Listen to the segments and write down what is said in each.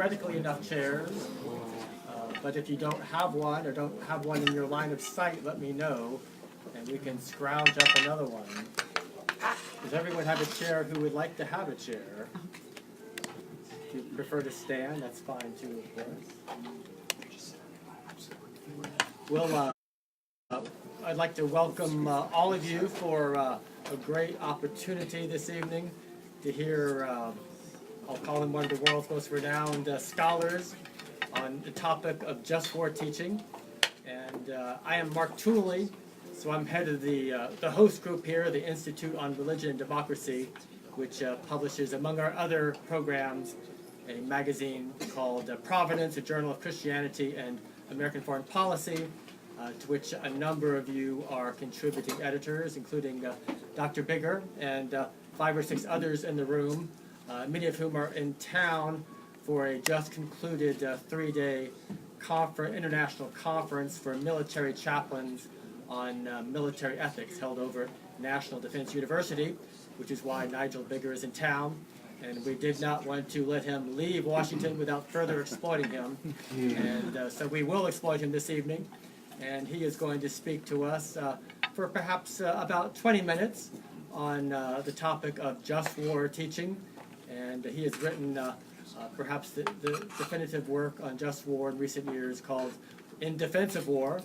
theoretically enough chairs, but if you don't have one or don't have one in your line of sight, let me know, and we can scrounge up another one. Does everyone have a chair who would like to have a chair? If you prefer to stand, that's fine too, of course. I'd like to welcome all of you for a great opportunity this evening to hear, I'll call him one of the world's most renowned scholars on the topic of just war teaching. And I am Mark Tooley, so I'm head of the host group here, the Institute on Religion and Democracy, which publishes, among our other programs, a magazine called Providence, a Journal of Christianity and American Foreign Policy, to which a number of you are contributing editors, including Dr. Biggar and 5 or 6 others in the room, many of whom are in town for a just concluded 3-day international conference for military chaplains on military ethics held over at National Defense University, which is why Nigel Biggar is in town. And we did not want to let him leave Washington without further exploiting him. And so we will exploit him this evening. And he is going to speak to us for perhaps about 20 minutes on the topic of just war teaching. And he has written perhaps the definitive work on just war in recent years called In Defense of War,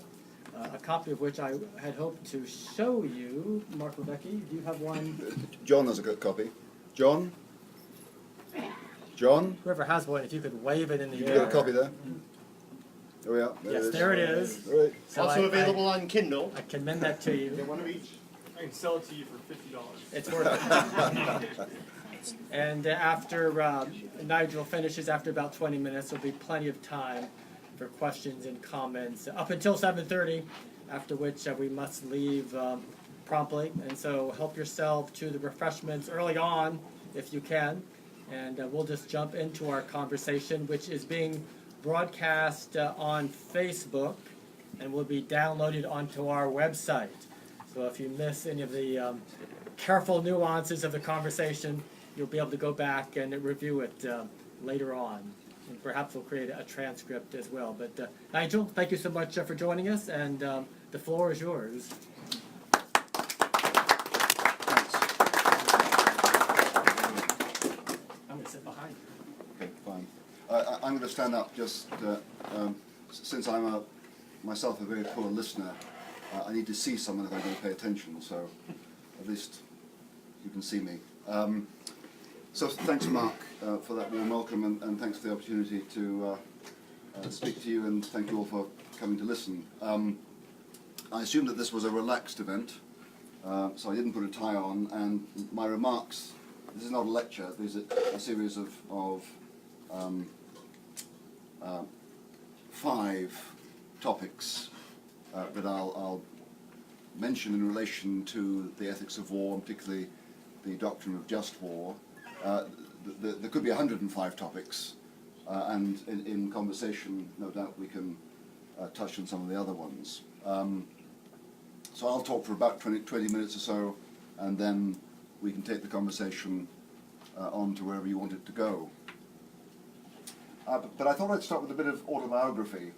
a copy of which I had hoped to show you. Mark Lebecki, do you have one? John has a good copy. John? John? Whoever has one, if you could wave it in the air. You got a copy there? There we are. Yes, there it is. Right. So also available on Kindle. I commend that to you. Get one of each. I can sell it to you for $50. It's worth it. And after Nigel finishes, after about 20 minutes, there'll be plenty of time for questions and comments up until 7:30, after which we must leave promptly. And so help yourself to the refreshments early on if you can. And we'll just jump into our conversation, which is being broadcast on Facebook and will be downloaded onto our website. So if you miss any of the careful nuances of the conversation, you'll be able to go back and review it later on. And perhaps we'll create a transcript as well. But Nigel, thank you so much for joining us, and the floor is yours. I'm going to sit behind you. Okay, fine. I'm going to stand up just since I'm myself a very poor listener. I need to see someone if I'm going to pay attention, so at least you can see me. So thanks, Mark, for that warm welcome, and thanks for the opportunity to speak to you, and thank you all for coming to listen. I assume that this was a relaxed event, so I didn't put a tie on, and my remarks, this is not a lecture, this is a series of 5 topics that I'll mention in relation to the ethics of war, and particularly the doctrine of just war. There could be 105 topics, and in conversation, no doubt, we can touch on some of the other ones. So I'll talk for about 20 minutes or so, and then we can take the conversation on to wherever you want it to go. But I thought I'd start with a bit of autobiography,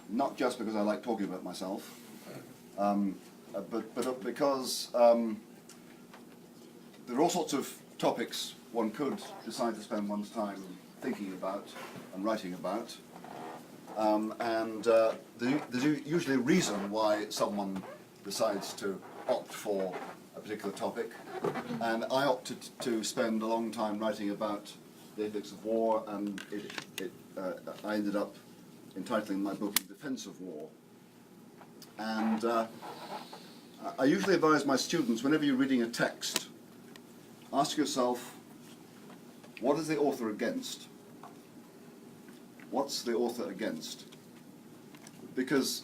not just because I like talking about myself, but because there are all sorts of topics one could decide to spend one's time thinking about and writing about, and there's usually a reason why someone decides to opt for a particular topic, and I opted to spend a long time writing about the ethics of war, and I ended up entitling my book In Defense of War. And I usually advise my students, whenever you're reading a text, ask yourself, what is the author against? What's the author against? Because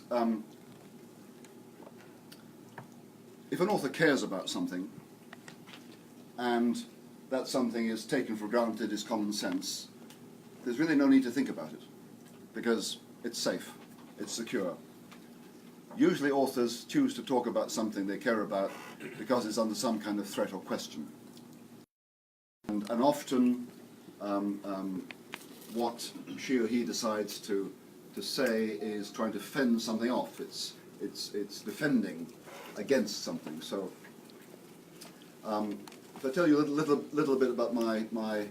if an author cares about something, and that something is taken for granted, is common sense, there's really no need to think about it, because it's safe, it's secure. Usually authors choose to talk about something they care about because it's under some kind of threat or question. And often what she or he decides to say is trying to fend something off. It's defending against something. So, if I tell you a little bit about my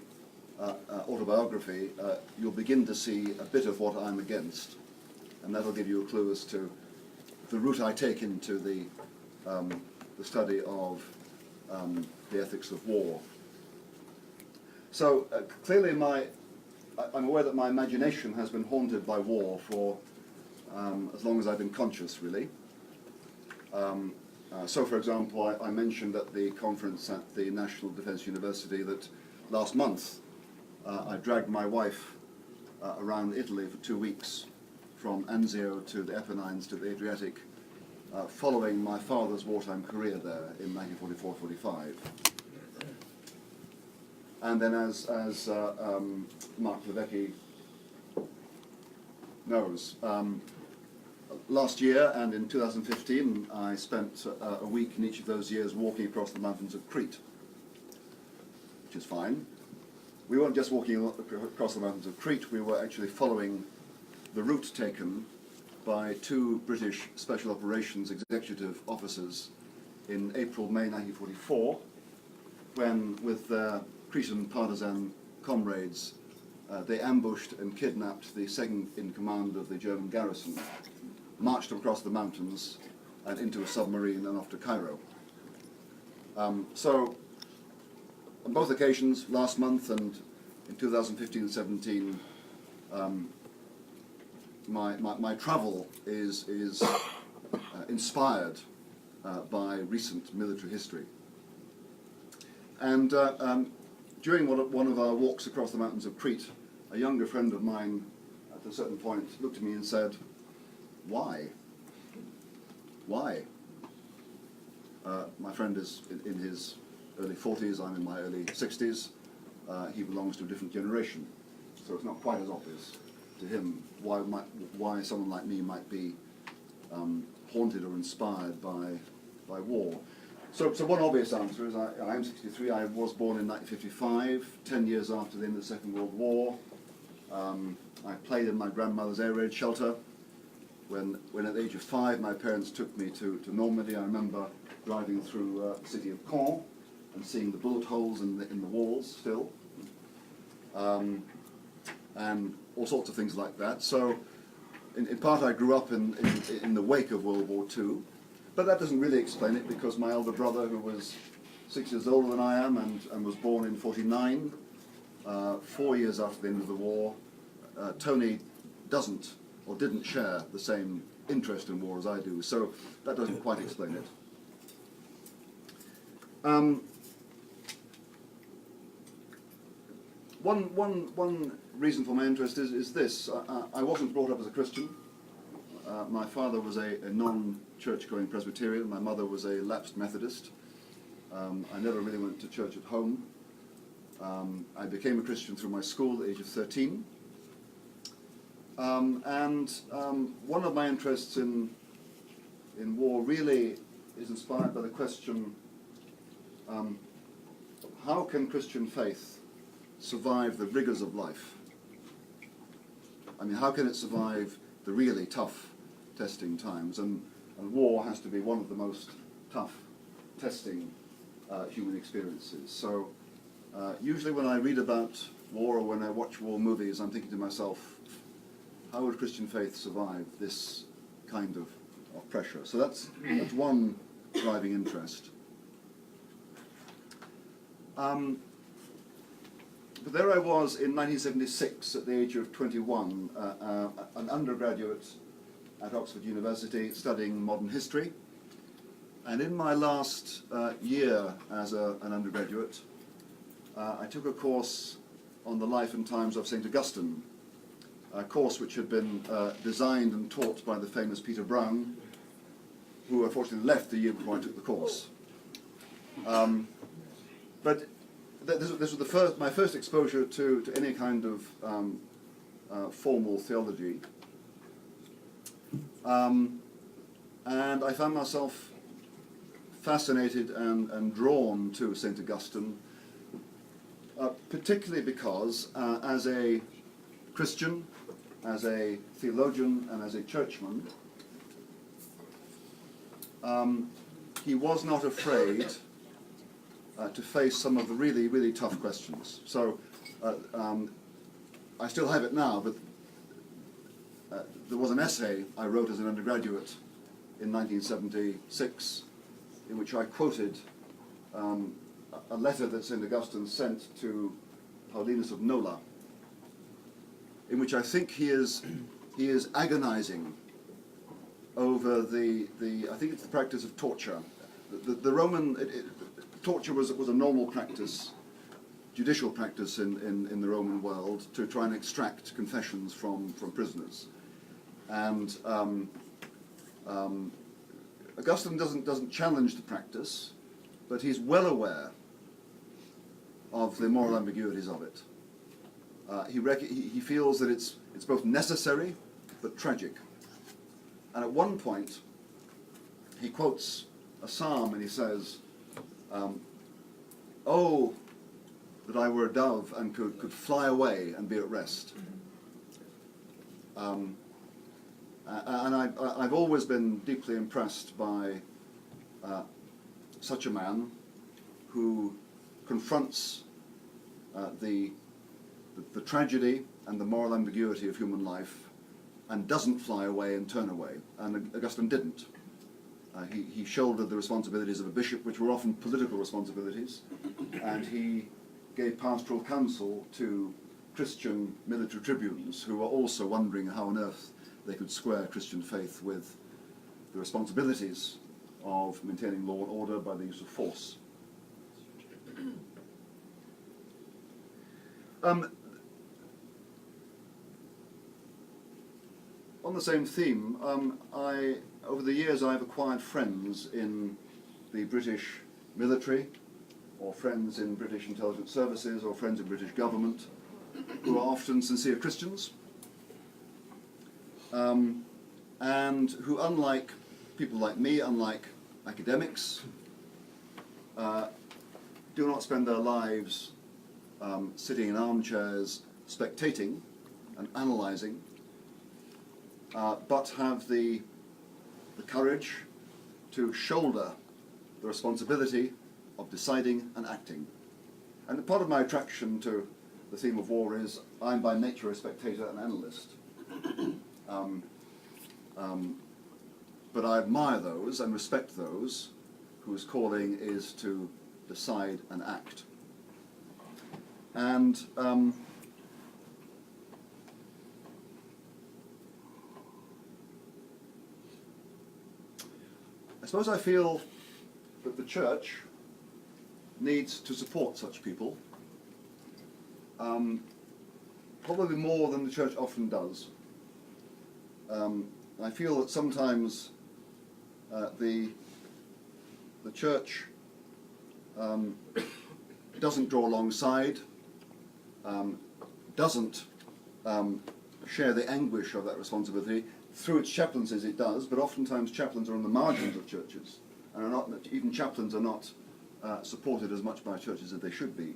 autobiography, you'll begin to see a bit of what I'm against, and that'll give you a clue as to the route I take into the study of the ethics of war. So clearly I'm aware that my imagination has been haunted by war for as long as I've been conscious, really. So, for example, I mentioned at the conference at the National Defence University that last month I dragged my wife around Italy for 2 weeks, from Anzio to the Apennines to the Adriatic, following my father's wartime career there in 1944-45. And then, as Mark Levecki knows, last year and in 2015, I spent a week in each of those years walking across the mountains of Crete, which is fine. We weren't just walking across the mountains of Crete, we were actually following the route taken by 2 British Special Operations executive officers in April-May 1944, when, with their Cretan partisan comrades, they ambushed and kidnapped the second in command of the German garrison, marched across the mountains and into a submarine and off to Cairo. So, on both occasions, last month and in 2015-17, my travel is inspired by recent military history. And during one of our walks across the mountains of Crete, a younger friend of mine at a certain point looked at me and said, "Why? Why?" My friend is in his early 40s, I'm in my early 60s. He belongs to a different generation, so it's not quite as obvious to him why someone like me might be haunted or inspired by war. So one obvious answer is I'm 63. I was born in 1955, 10 years after the end of the Second World War. I played in my grandmother's air raid shelter. When at the age of 5, my parents took me to Normandy. I remember driving through the city of Caen and seeing the bullet holes in the walls still, and all sorts of things like that. So, in part, I grew up in the wake of World War II, but that doesn't really explain it, because my elder brother, who was 6 years older than I am and was born in 49, 4 years after the end of the war, Tony doesn't or didn't share the same interest in war as I do, so that doesn't quite explain it. One reason for my interest is this. I wasn't brought up as a Christian. My father was a non-church-going Presbyterian. My mother was a lapsed Methodist. I never really went to church at home. I became a Christian through my school at the age of 13. And one of my interests in war really is inspired by the question, how can Christian faith survive the rigors of life? I mean, how can it survive the really tough testing times? And war has to be one of the most tough testing human experiences. So usually when I read about war or when I watch war movies, I'm thinking to myself, how would Christian faith survive this kind of pressure? So that's one driving interest. But there I was in 1976 at the age of 21, an undergraduate at Oxford University studying modern history. And in my last year as an undergraduate, I took a course on the life and times of St. Augustine, a course which had been designed and taught by the famous Peter Brown, who unfortunately left the year before I took the course. But this was my first exposure to any kind of formal theology. And I found myself fascinated and drawn to St. Augustine particularly because as a Christian, as a theologian, and as a churchman, he was not afraid to face some of the really, really tough questions. So I still have it now, but there was an essay I wrote as an undergraduate in 1976 in which I quoted a letter that St. Augustine sent to Paulinus of Nola, in which I think he is agonizing over I think it's the practice of torture. The Roman torture was a normal practice, judicial practice in the Roman world, to try and extract confessions from prisoners. And Augustine doesn't challenge the practice, but he's well aware of the moral ambiguities of it. He feels that it's both necessary but tragic. And at one point, he quotes a psalm and he says, "Oh, that I were a dove and could fly away and be at rest." And I've always been deeply impressed by such a man who confronts the tragedy and the moral ambiguity of human life and doesn't fly away and turn away. And Augustine didn't. He shouldered the responsibilities of a bishop, which were often political responsibilities, and he gave pastoral counsel to Christian military tribunes who were also wondering how on earth they could square Christian faith with the responsibilities of maintaining law and order by the use of force. On the same theme, over the years I've acquired friends in the British military, or friends in British intelligence services, or friends in British government, who are often sincere Christians, and who, unlike people like me, unlike academics, do not spend their lives sitting in armchairs spectating and analysing, but have the courage to shoulder the responsibility of deciding and acting. And part of my attraction to the theme of war is I'm by nature a spectator and analyst. But I admire those and respect those whose calling is to decide and act. And I suppose I feel that the church needs to support such people, probably more than the church often does. I feel that sometimes the church doesn't draw alongside, doesn't share the anguish of that responsibility. Through its chaplaincies it does, but oftentimes chaplains are on the margins of churches, and are not, even chaplains are not supported as much by churches as they should be.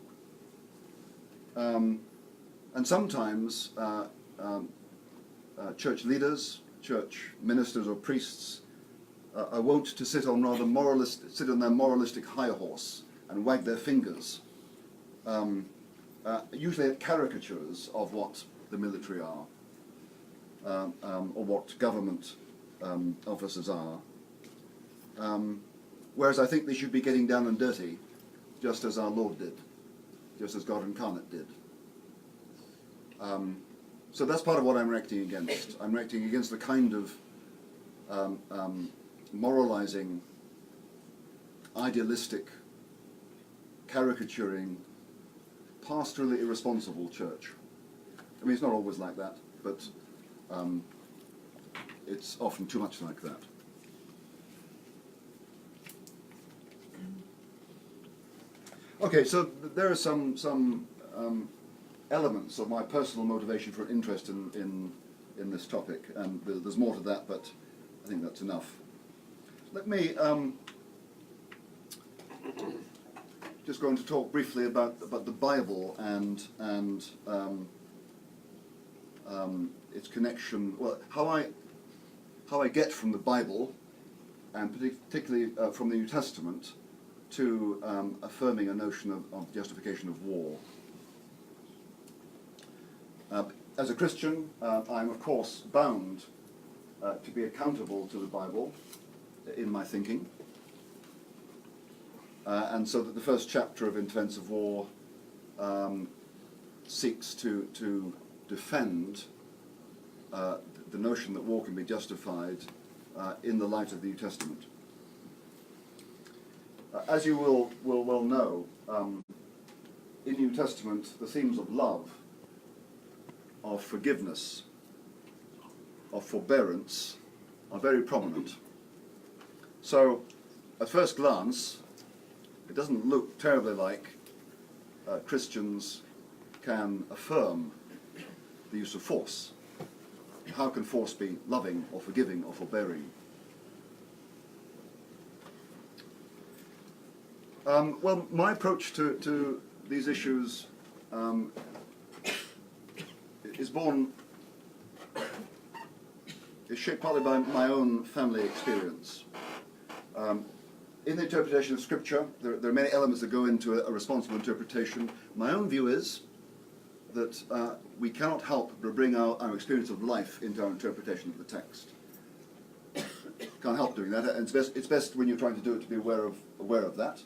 And sometimes church leaders, church ministers or priests are wont to sit on their moralistic high horse and wag their fingers, usually at caricatures of what the military are, or what government officers are. Whereas I think they should be getting down and dirty, just as our Lord did, just as God incarnate did. So that's part of what I'm reacting against. I'm reacting against the kind of moralizing, idealistic, caricaturing, pastorally irresponsible church. I mean, it's not always like that, but it's often too much like that. Okay, so there are some elements of my personal motivation for interest in this topic, and there's more to that, but I think that's enough. Let me just going to talk briefly about the Bible and its connection. Well, how I get from the Bible, and particularly from the New Testament, to affirming a notion of justification of war. As a Christian, I'm of course bound to be accountable to the Bible in my thinking. And so that the first chapter of In Defense of War seeks to defend the notion that war can be justified in the light of the New Testament. As you will well know, in the New Testament, the themes of love, of forgiveness, of forbearance are very prominent. So, at first glance, it doesn't look terribly like Christians can affirm the use of force. How can force be loving or forgiving or forbearing? Well, my approach to these issues is shaped partly by my own family experience. In the interpretation of Scripture, there are many elements that go into a responsible interpretation. My own view is that we cannot help but bring our experience of life into our interpretation of the text. Can't help doing that, and it's best when you're trying to do it to be aware of that,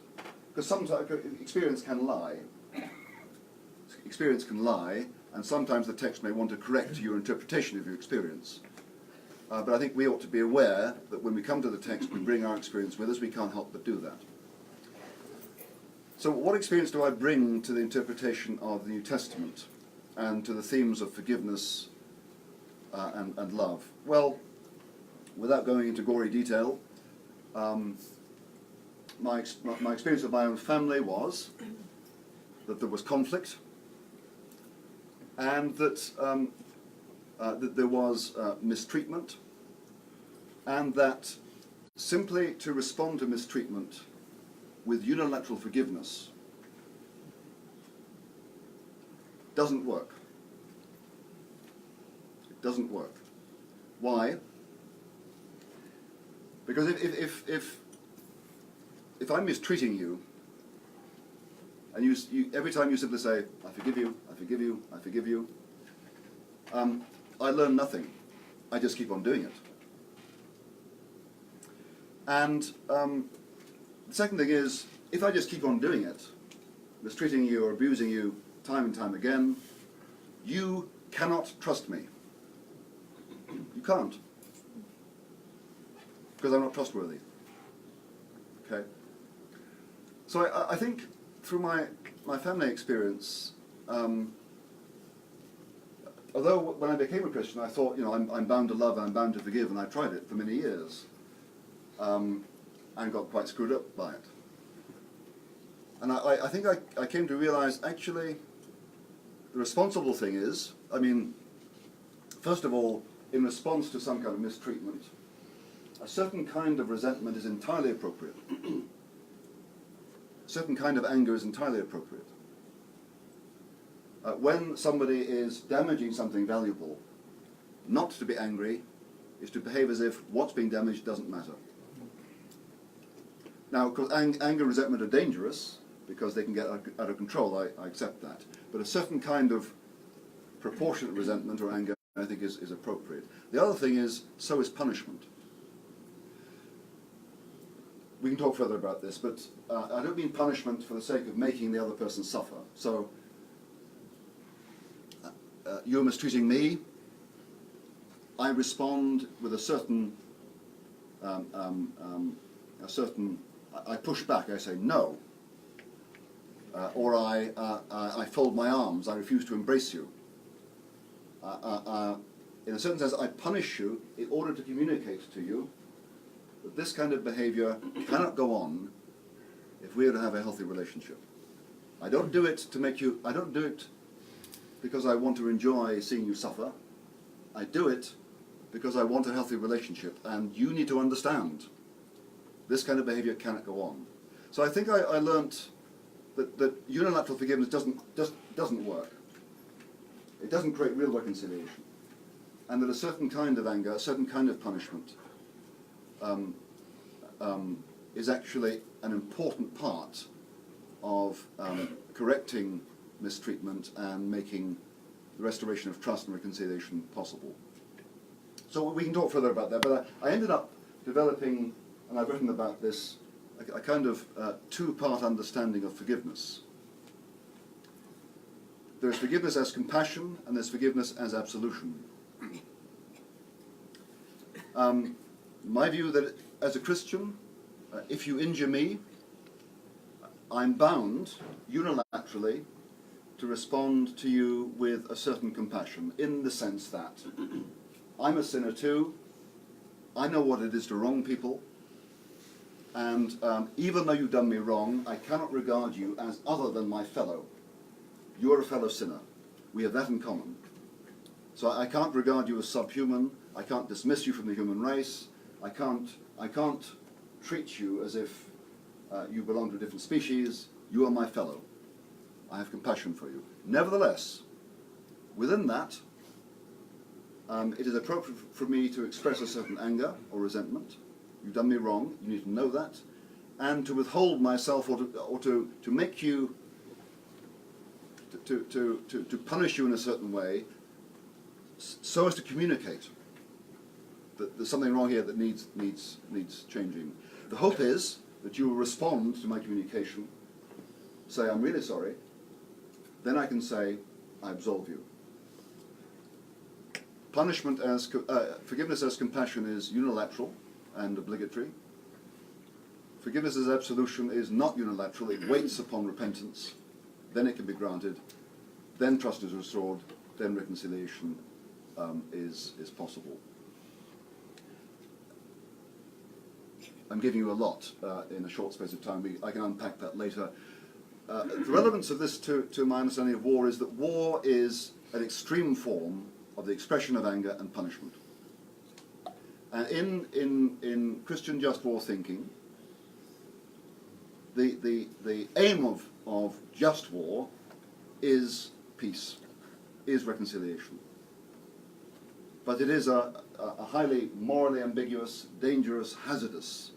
because sometimes experience can lie. Experience can lie, and sometimes the text may want to correct your interpretation of your experience. But I think we ought to be aware that when we come to the text, we bring our experience with us. We can't help but do that. So what experience do I bring to the interpretation of the New Testament and to the themes of forgiveness and love? Well, without going into gory detail, my experience of my own family was that there was conflict, and that there was mistreatment, and that simply to respond to mistreatment with unilateral forgiveness doesn't work. It doesn't work. Why? Because if I'm mistreating you, and you every time you simply say, I forgive you, I forgive you, I forgive you, I learn nothing. I just keep on doing it. And the second thing is, if I just keep on doing it, mistreating you or abusing you time and time again, you cannot trust me. You can't. Because I'm not trustworthy. Okay? So I think through my family experience, although when I became a Christian, I thought, I'm bound to love, I'm bound to forgive, and I tried it for many years, and got quite screwed up by it. And I think I came to realize, actually, the responsible thing is, first of all, in response to some kind of mistreatment, a certain kind of resentment is entirely appropriate. A certain kind of anger is entirely appropriate. When somebody is damaging something valuable, not to be angry is to behave as if what's being damaged doesn't matter. Now, of course, anger and resentment are dangerous because they can get out of control. I accept that. But a certain kind of proportionate resentment or anger, I think, is appropriate. The other thing is, so is punishment. We can talk further about this, but I don't mean punishment for the sake of making the other person suffer. So, you're mistreating me, I respond with a certain, I push back, I say no. Or I fold my arms, I refuse to embrace you. In a certain sense, I punish you in order to communicate to you that this kind of behavior cannot go on if we are to have a healthy relationship. I don't do it because I want to enjoy seeing you suffer. I do it because I want a healthy relationship, and you need to understand this kind of behavior cannot go on. So I think I learnt that unilateral forgiveness doesn't work. It doesn't create real reconciliation, and that a certain kind of anger, a certain kind of punishment, is actually an important part of correcting mistreatment and making the restoration of trust and reconciliation possible. So we can talk further about that, but I ended up developing, and I've written about this, a kind of two-part understanding of forgiveness. There's forgiveness as compassion, and there's forgiveness as absolution. My view that as a Christian, if you injure me, I'm bound unilaterally to respond to you with a certain compassion, in the sense that I'm a sinner too, I know what it is to wrong people, and even though you've done me wrong, I cannot regard you as other than my fellow. You're a fellow sinner. We have that in common. So I can't regard you as subhuman, I can't dismiss you from the human race, I can't treat you as if you belong to a different species. You are my fellow. I have compassion for you. Nevertheless, within that, it is appropriate for me to express a certain anger or resentment. You've done me wrong, you need to know that, and to withhold myself or to make you, to punish you in a certain way, so as to communicate that there's something wrong here that needs changing. The hope is that you will respond to my communication, say, I'm really sorry, then I can say, I absolve you. Punishment as, forgiveness as compassion is unilateral and obligatory. Forgiveness as absolution is not unilateral, it waits upon repentance, then it can be granted, then trust is restored, then reconciliation is possible. I'm giving you a lot in a short space of time. I can unpack that later. The relevance of this to my understanding of war is that war is an extreme form of the expression of anger and punishment. And in Christian just war thinking, the aim of just war is peace, is reconciliation. But it is a highly morally ambiguous, dangerous, hazardous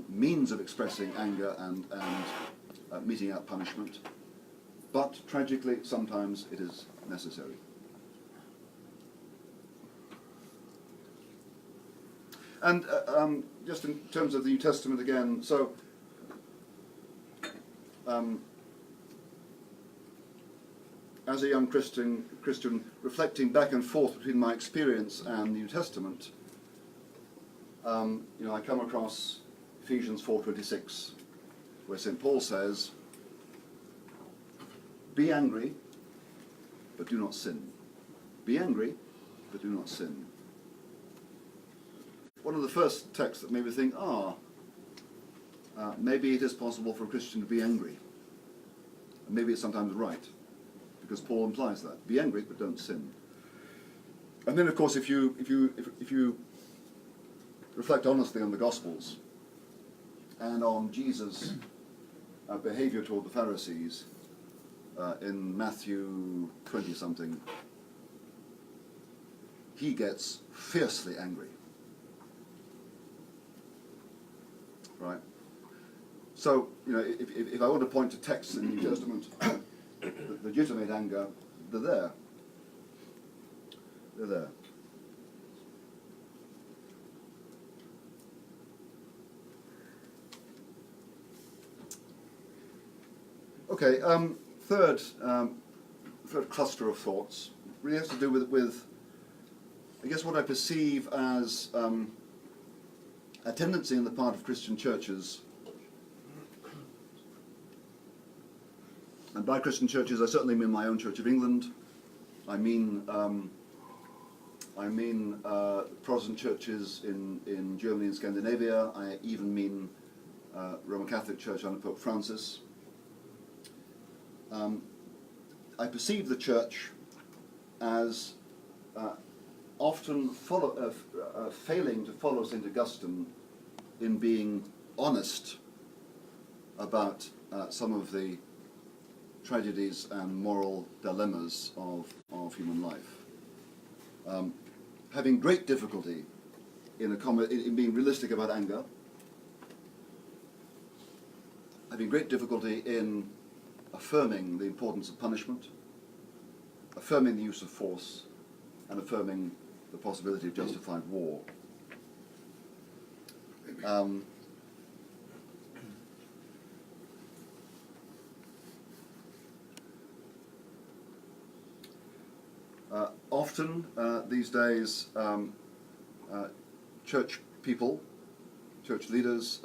means of expressing anger and meting out punishment. But tragically, sometimes it is necessary. And just in terms of the New Testament again, so as a young Christian reflecting back and forth between my experience and the New Testament, I come across Ephesians 4:26, where St. Paul says, "Be angry, but do not sin. Be angry, but do not sin." One of the first texts that made me think, maybe it is possible for a Christian to be angry. And maybe it's sometimes right, because Paul implies that. Be angry, but don't sin. And then, of course, if you reflect honestly on the Gospels and on Jesus' behavior toward the Pharisees in Matthew 20-something, he gets fiercely angry. Right? So, if I want to point to texts in the New Testament that legitimate anger, they're there. They're there. Okay, third cluster of thoughts really has to do with I guess what I perceive as a tendency in the part of Christian churches, and by Christian churches I certainly mean my own Church of England, I mean Protestant churches in Germany and Scandinavia, I even mean Roman Catholic Church under Pope Francis. I perceive the church as often failing to follow St. Augustine in being honest about some of the tragedies and moral dilemmas of human life. Having great difficulty in being realistic about anger, having great difficulty in affirming the importance of punishment, affirming the use of force, and affirming the possibility of justified war. Often these days, church people, church leaders,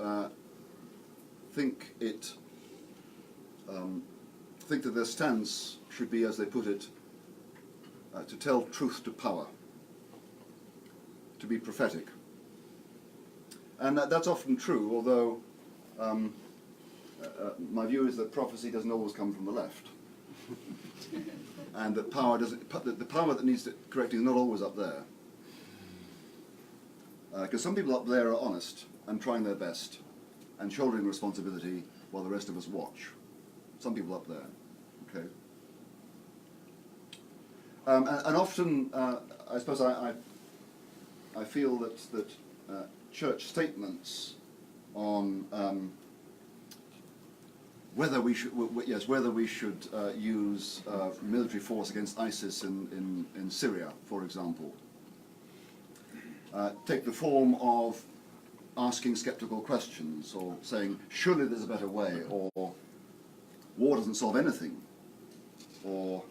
think that their stance should be, as they put it, to tell truth to power, to be prophetic. And that's often true, although my view is that prophecy doesn't always come from the left. And that the power that needs correcting is not always up there. Because some people up there are honest and trying their best and shouldering responsibility while the rest of us watch. Some people up there, okay? And often, I suppose I feel that church statements on whether we should use military force against ISIS in Syria, for example, take the form of asking skeptical questions or saying, surely there's a better way, or war doesn't solve anything, or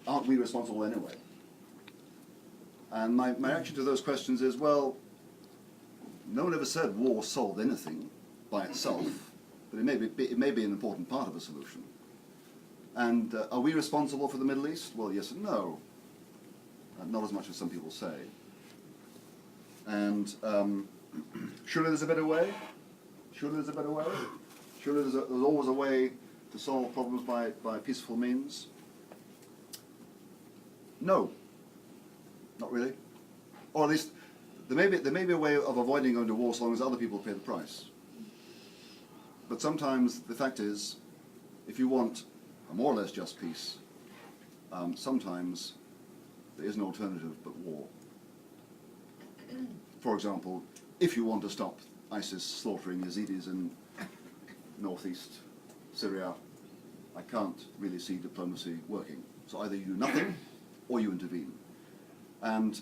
aren't we responsible anyway? And my reaction to those questions is, well, no one ever said war solved anything by itself, but it may be an important part of the solution. And are we responsible for the Middle East? Well, yes and no. Not as much as some people say. And surely there's a better way? Surely there's a better way? Surely there's always a way to solve problems by peaceful means? No. Not really. Or at least there may be a way of avoiding going to war so long as other people pay the price. But sometimes the fact is, if you want a more or less just peace, sometimes there is no alternative but war. For example, if you want to stop ISIS slaughtering Yazidis in northeast Syria, I can't really see diplomacy working. So either you do nothing or you intervene. And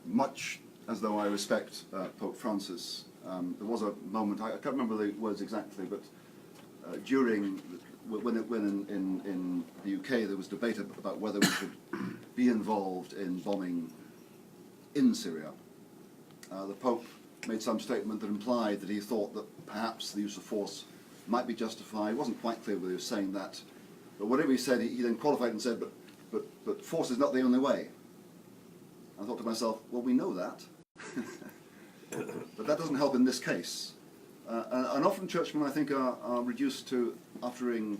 much as though I respect Pope Francis, there was a moment, I can't remember the words exactly, but when in the UK there was debate about whether we should be involved in bombing in Syria, the Pope made some statement that implied that he thought that perhaps the use of force might be justified. It wasn't quite clear whether he was saying that, but whatever he said, he then qualified and said, but force is not the only way. I thought to myself, well, we know that, but that doesn't help in this case. And often churchmen, I think, are reduced to uttering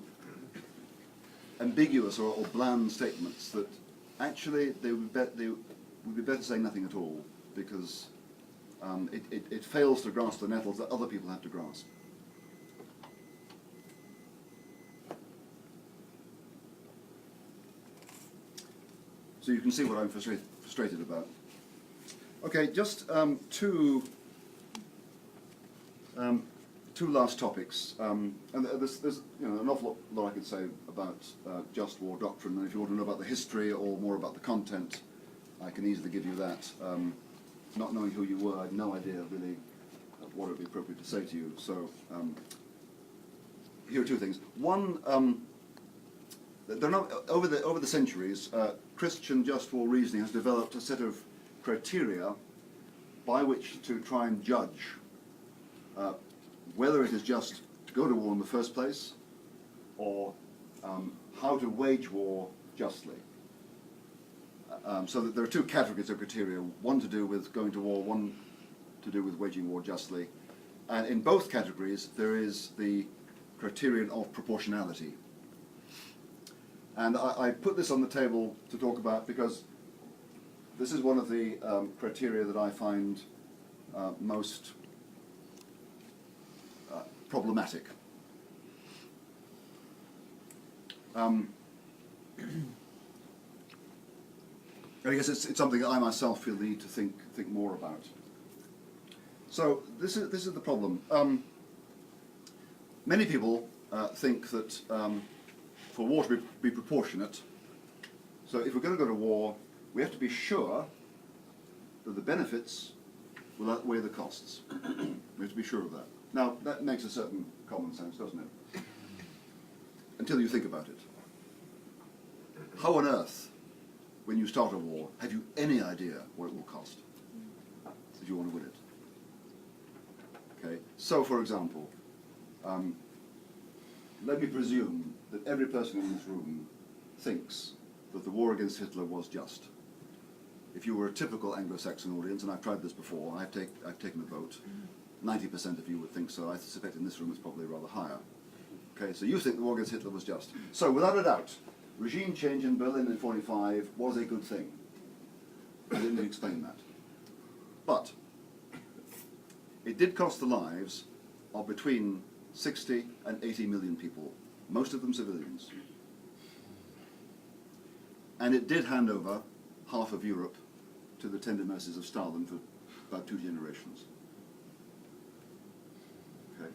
ambiguous or bland statements that actually they would be better saying nothing at all, because it fails to grasp the nettles that other people have to grasp. So you can see what I'm frustrated about. Okay, just two last topics. And there's an awful lot I could say about just war doctrine, and if you want to know about the history or more about the content, I can easily give you that. Not knowing who you were, I had no idea really what it would be appropriate to say to you. So here are two things. One, over the centuries, Christian just war reasoning has developed a set of criteria by which to try and judge whether it is just to go to war in the first place, or how to wage war justly. So that there are two categories of criteria, one to do with going to war, one to do with waging war justly. And in both categories there is the criterion of proportionality. And I put this on the table to talk about because this is one of the criteria that I find most problematic. I guess it's something that I myself feel the need to think more about. So this is the problem. Many people think that for war to be proportionate, so if we're going to go to war, we have to be sure that the benefits will outweigh the costs. We have to be sure of that. Now, that makes a certain common sense, doesn't it? Until you think about it. How on earth, when you start a war, have you any idea what it will cost if you want to win it? Okay, so for example, let me presume that every person in this room thinks that the war against Hitler was just. If you were a typical Anglo-Saxon audience, and I've tried this before, I've taken a vote, 90% of you would think so. I suspect in this room it's probably rather higher. Okay, so you think the war against Hitler was just. So without a doubt, regime change in Berlin in 1945 was a good thing. I didn't explain that. But it did cost the lives of between 60 and 80 million people, most of them civilians. And it did hand over half of Europe to the tender mercies of Stalin for about 2 generations. Okay.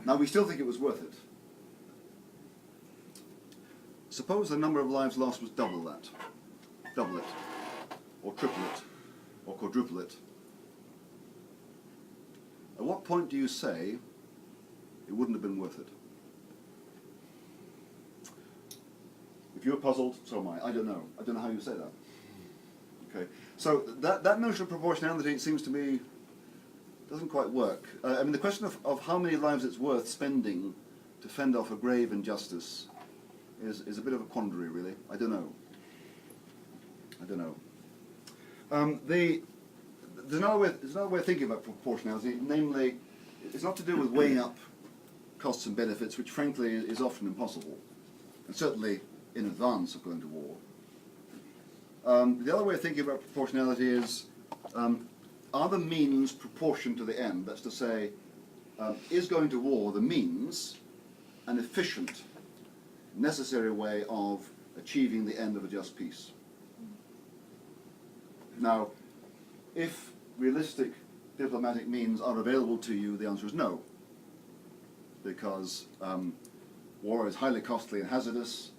Now we still think it was worth it. Suppose the number of lives lost was double that, double it, or triple it, or quadruple it. At what point do you say it wouldn't have been worth it? If you're puzzled, so am I. I don't know. I don't know how you say that. Okay. So that notion of proportionality, it seems to me, doesn't quite work. I mean, the question of how many lives it's worth spending to fend off a grave injustice is a bit of a quandary, really. I don't know. I don't know. There's another way of thinking about proportionality, namely, it's not to do with weighing up costs and benefits, which frankly is often impossible, and certainly in advance of going to war. The other way of thinking about proportionality is, are the means proportioned to the end? That's to say, is going to war the means an efficient, necessary way of achieving the end of a just peace? Now, if realistic diplomatic means are available to you, the answer is no, because war is highly costly and hazardous,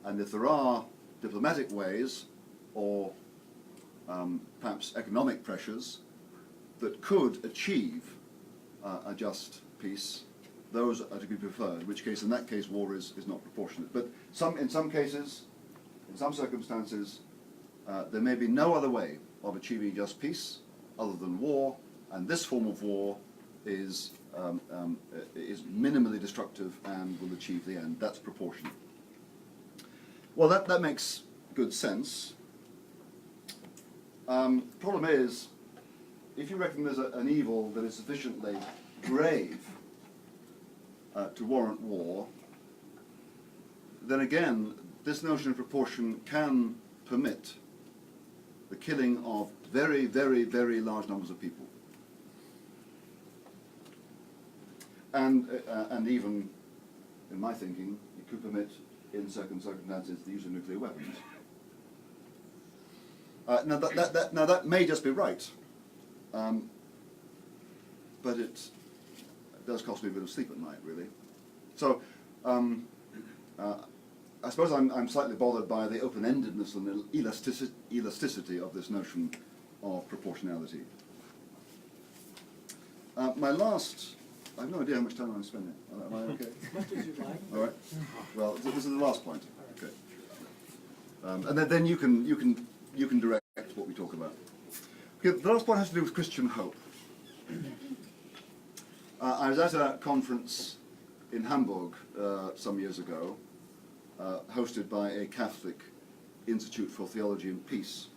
and if there are diplomatic ways or perhaps economic pressures that could achieve a just peace, those are to be preferred, in that case war is not proportionate. But in some cases, in some circumstances, there may be no other way of achieving just peace other than war, and this form of war is minimally destructive and will achieve the end. That's proportionate. Well, that makes good sense. The problem is, if you reckon there's an evil that is sufficiently grave to warrant war, then again, this notion of proportion can permit the killing of very, very, very large numbers of people. And even, in my thinking, it could permit, in certain circumstances, the use of nuclear weapons. Now that may just be right, but it does cost me a bit of sleep at night, really. So I suppose I'm slightly bothered by the open-endedness and the elasticity of this notion of proportionality. I have no idea how much time I'm spending. Am I okay? As much as you'd like. All right. Well, this is the last point. Okay. And then you can direct what we talk about. Okay. The last point has to do with Christian hope. I was at a conference in Hamburg some years ago, hosted by a Catholic Institute for Theology and Peace,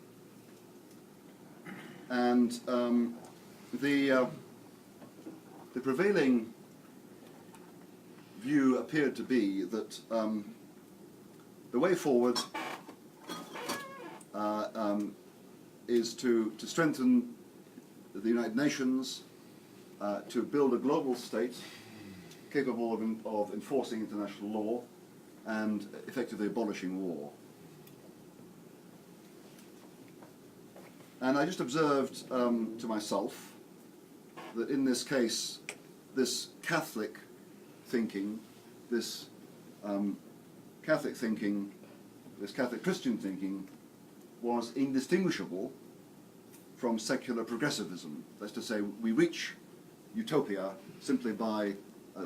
and the prevailing view appeared to be that the way forward is to strengthen the United Nations to build a global state capable of enforcing international law and effectively abolishing war. And I just observed to myself that in this case, this Catholic thinking, this Catholic Christian thinking was indistinguishable from secular progressivism. That's to say, we reach utopia simply by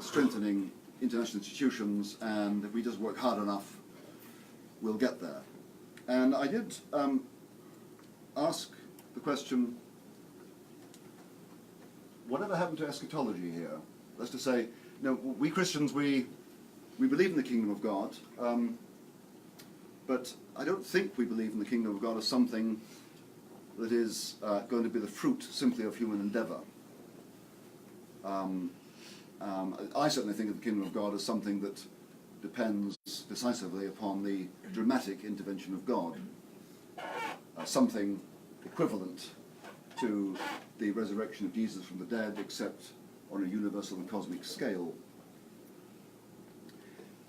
strengthening international institutions, and if we just work hard enough, we'll get there. And I did ask the question, whatever happened to eschatology here? That's to say, we Christians, we believe in the kingdom of God, but I don't think we believe in the kingdom of God as something that is going to be the fruit simply of human endeavor. I certainly think of the kingdom of God as something that depends decisively upon the dramatic intervention of God, something equivalent to the resurrection of Jesus from the dead, except on a universal and cosmic scale.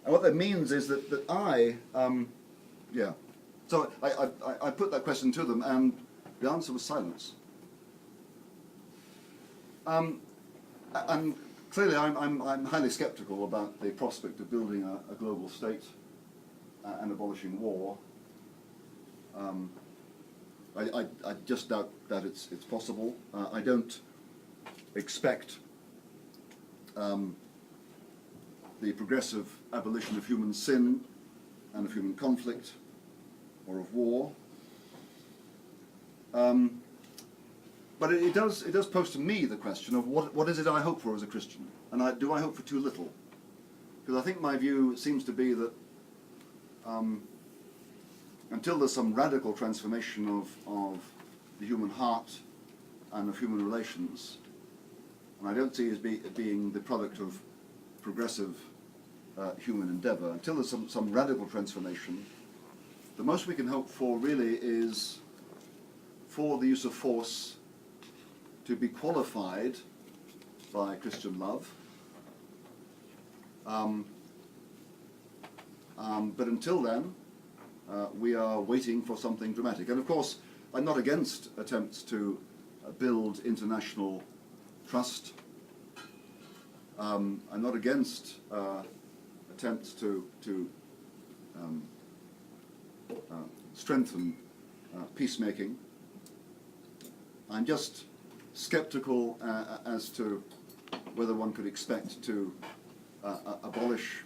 And what that means is that So I put that question to them, and the answer was silence. And clearly, I'm highly sceptical about the prospect of building a global state and abolishing war. I just doubt that it's possible. I don't expect the progressive abolition of human sin and of human conflict or of war. But it does pose to me the question of what is it I hope for as a Christian, and do I hope for too little? Because I think my view seems to be that until there's some radical transformation of the human heart and of human relations, and I don't see it as being the product of progressive human endeavor, until there's some radical transformation, the most we can hope for really is for the use of force to be qualified by Christian love. But until then, we are waiting for something dramatic. And of course, I'm not against attempts to build international trust. I'm not against attempts to strengthen peacemaking. I'm just skeptical as to whether one could expect to abolish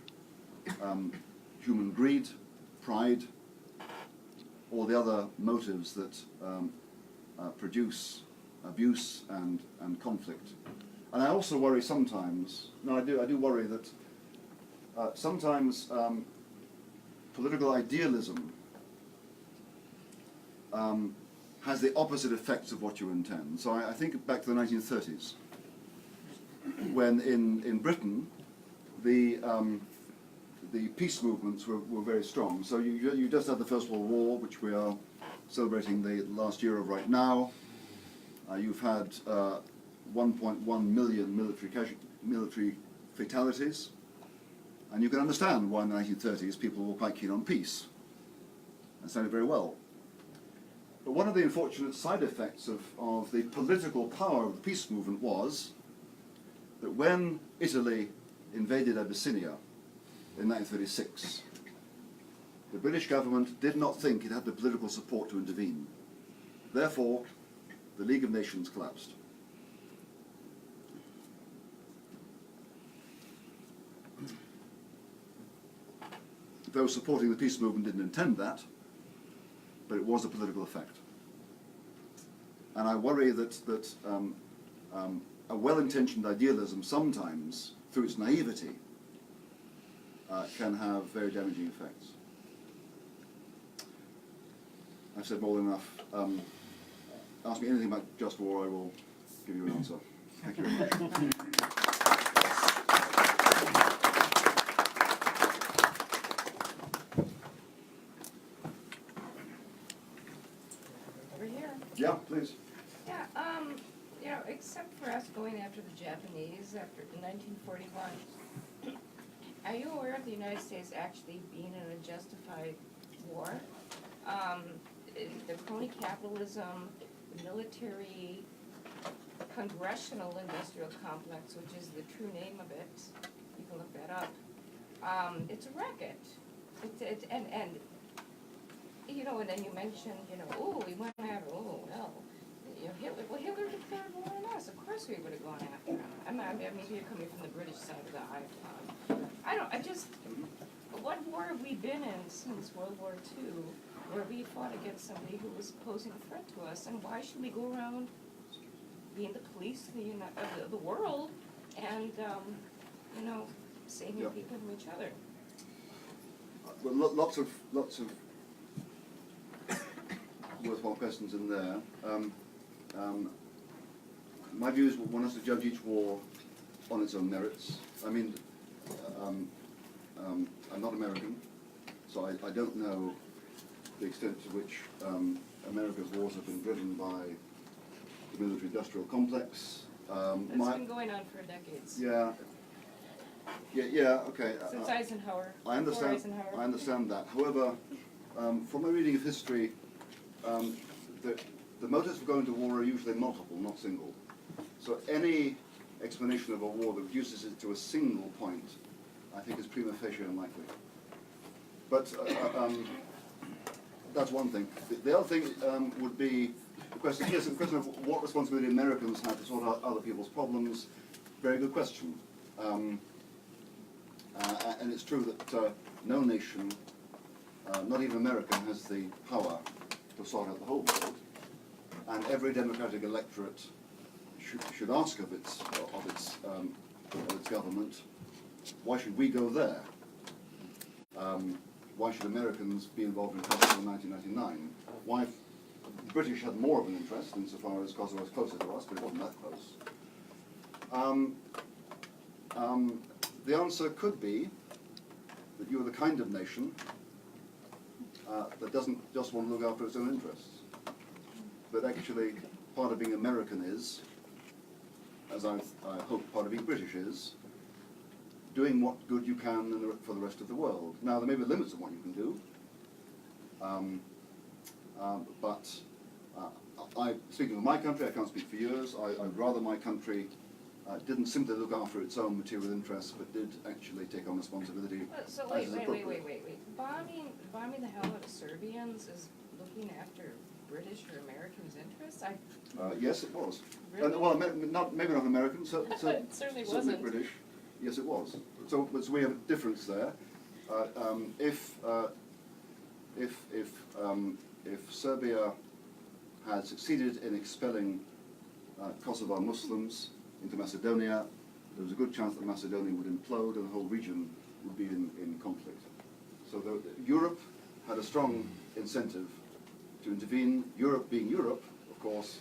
human greed, pride, or the other motives that produce abuse and conflict. And I also worry sometimes, I do worry that sometimes political idealism has the opposite effects of what you intend. So I think back to the 1930s, when in Britain the peace movements were very strong. So you just had the First World War, which we are celebrating the last year of right now. You've had 1.1 million military fatalities, and you can understand why in the 1930s people were quite keen on peace. That sounded very well. But one of the unfortunate side effects of the political power of the peace movement was that when Italy invaded Abyssinia in 1936, the British government did not think it had the political support to intervene. Therefore, the League of Nations collapsed. Those supporting the peace movement didn't intend that, but it was a political effect. And I worry that a well-intentioned idealism sometimes, through its naivety, can have very damaging effects. I've said more than enough. Ask me anything about just war, I will give you an answer. Thank you very much. Over here. Yeah, please. Yeah, except for us going after the Japanese after 1941, are you aware of the United States actually being in a justified war? The crony capitalism, the military, congressional industrial complex, which is the true name of it, you can look that up. It's a racket. And you know, and then you mentioned, you know, oh, we went after, oh, well, you know, Hitler declared war on us. Of course we would have gone after him. Maybe you're coming from the British side of the aisle. What war have we been in since World War II where we fought against somebody who was posing a threat to us? And why should we go around being the police of the world and, you know, saving people from each other? Well, lots of worthwhile questions in there. My view is one has to judge each war on its own merits. I mean, I'm not American, so I don't know the extent to which America's wars have been driven by the military-industrial complex. It's been going on for decades. Yeah, okay. Since Eisenhower. I understand. Eisenhower. I understand that. However, from my reading of history, the motives for going to war are usually multiple, not single. So any explanation of a war that reduces it to a single point, I think, is prima facie unlikely. But that's one thing. The other thing would be the question. Yes, the question of what responsibility Americans have to sort out other people's problems. Very good question. And it's true that no nation, not even America, has the power to sort out the whole world. And every democratic electorate should ask of its government, why should we go there? Why should Americans be involved in Kosovo in 1999? Why the British had more of an interest insofar as Kosovo was closer to us, but it wasn't that close. The answer could be that you're the kind of nation that doesn't just want to look after its own interests, but actually part of being American is, as I hope part of being British is, doing what good you can for the rest of the world. Now, there may be limits on what you can do, but speaking of my country, I can't speak for yours. I'd rather my country didn't simply look after its own material interests, but did actually take on responsibility. So wait. Bombing the hell out of Serbians is looking after British or Americans' interests? Yes, it was. Really? Well, maybe not American, so It certainly certainly wasn't. British. Yes, it was. So we have a difference there. If Serbia had succeeded in expelling Kosovar Muslims into Macedonia, there was a good chance that Macedonia would implode and the whole region would be in conflict. So Europe had a strong incentive to intervene. Europe, being Europe, of course,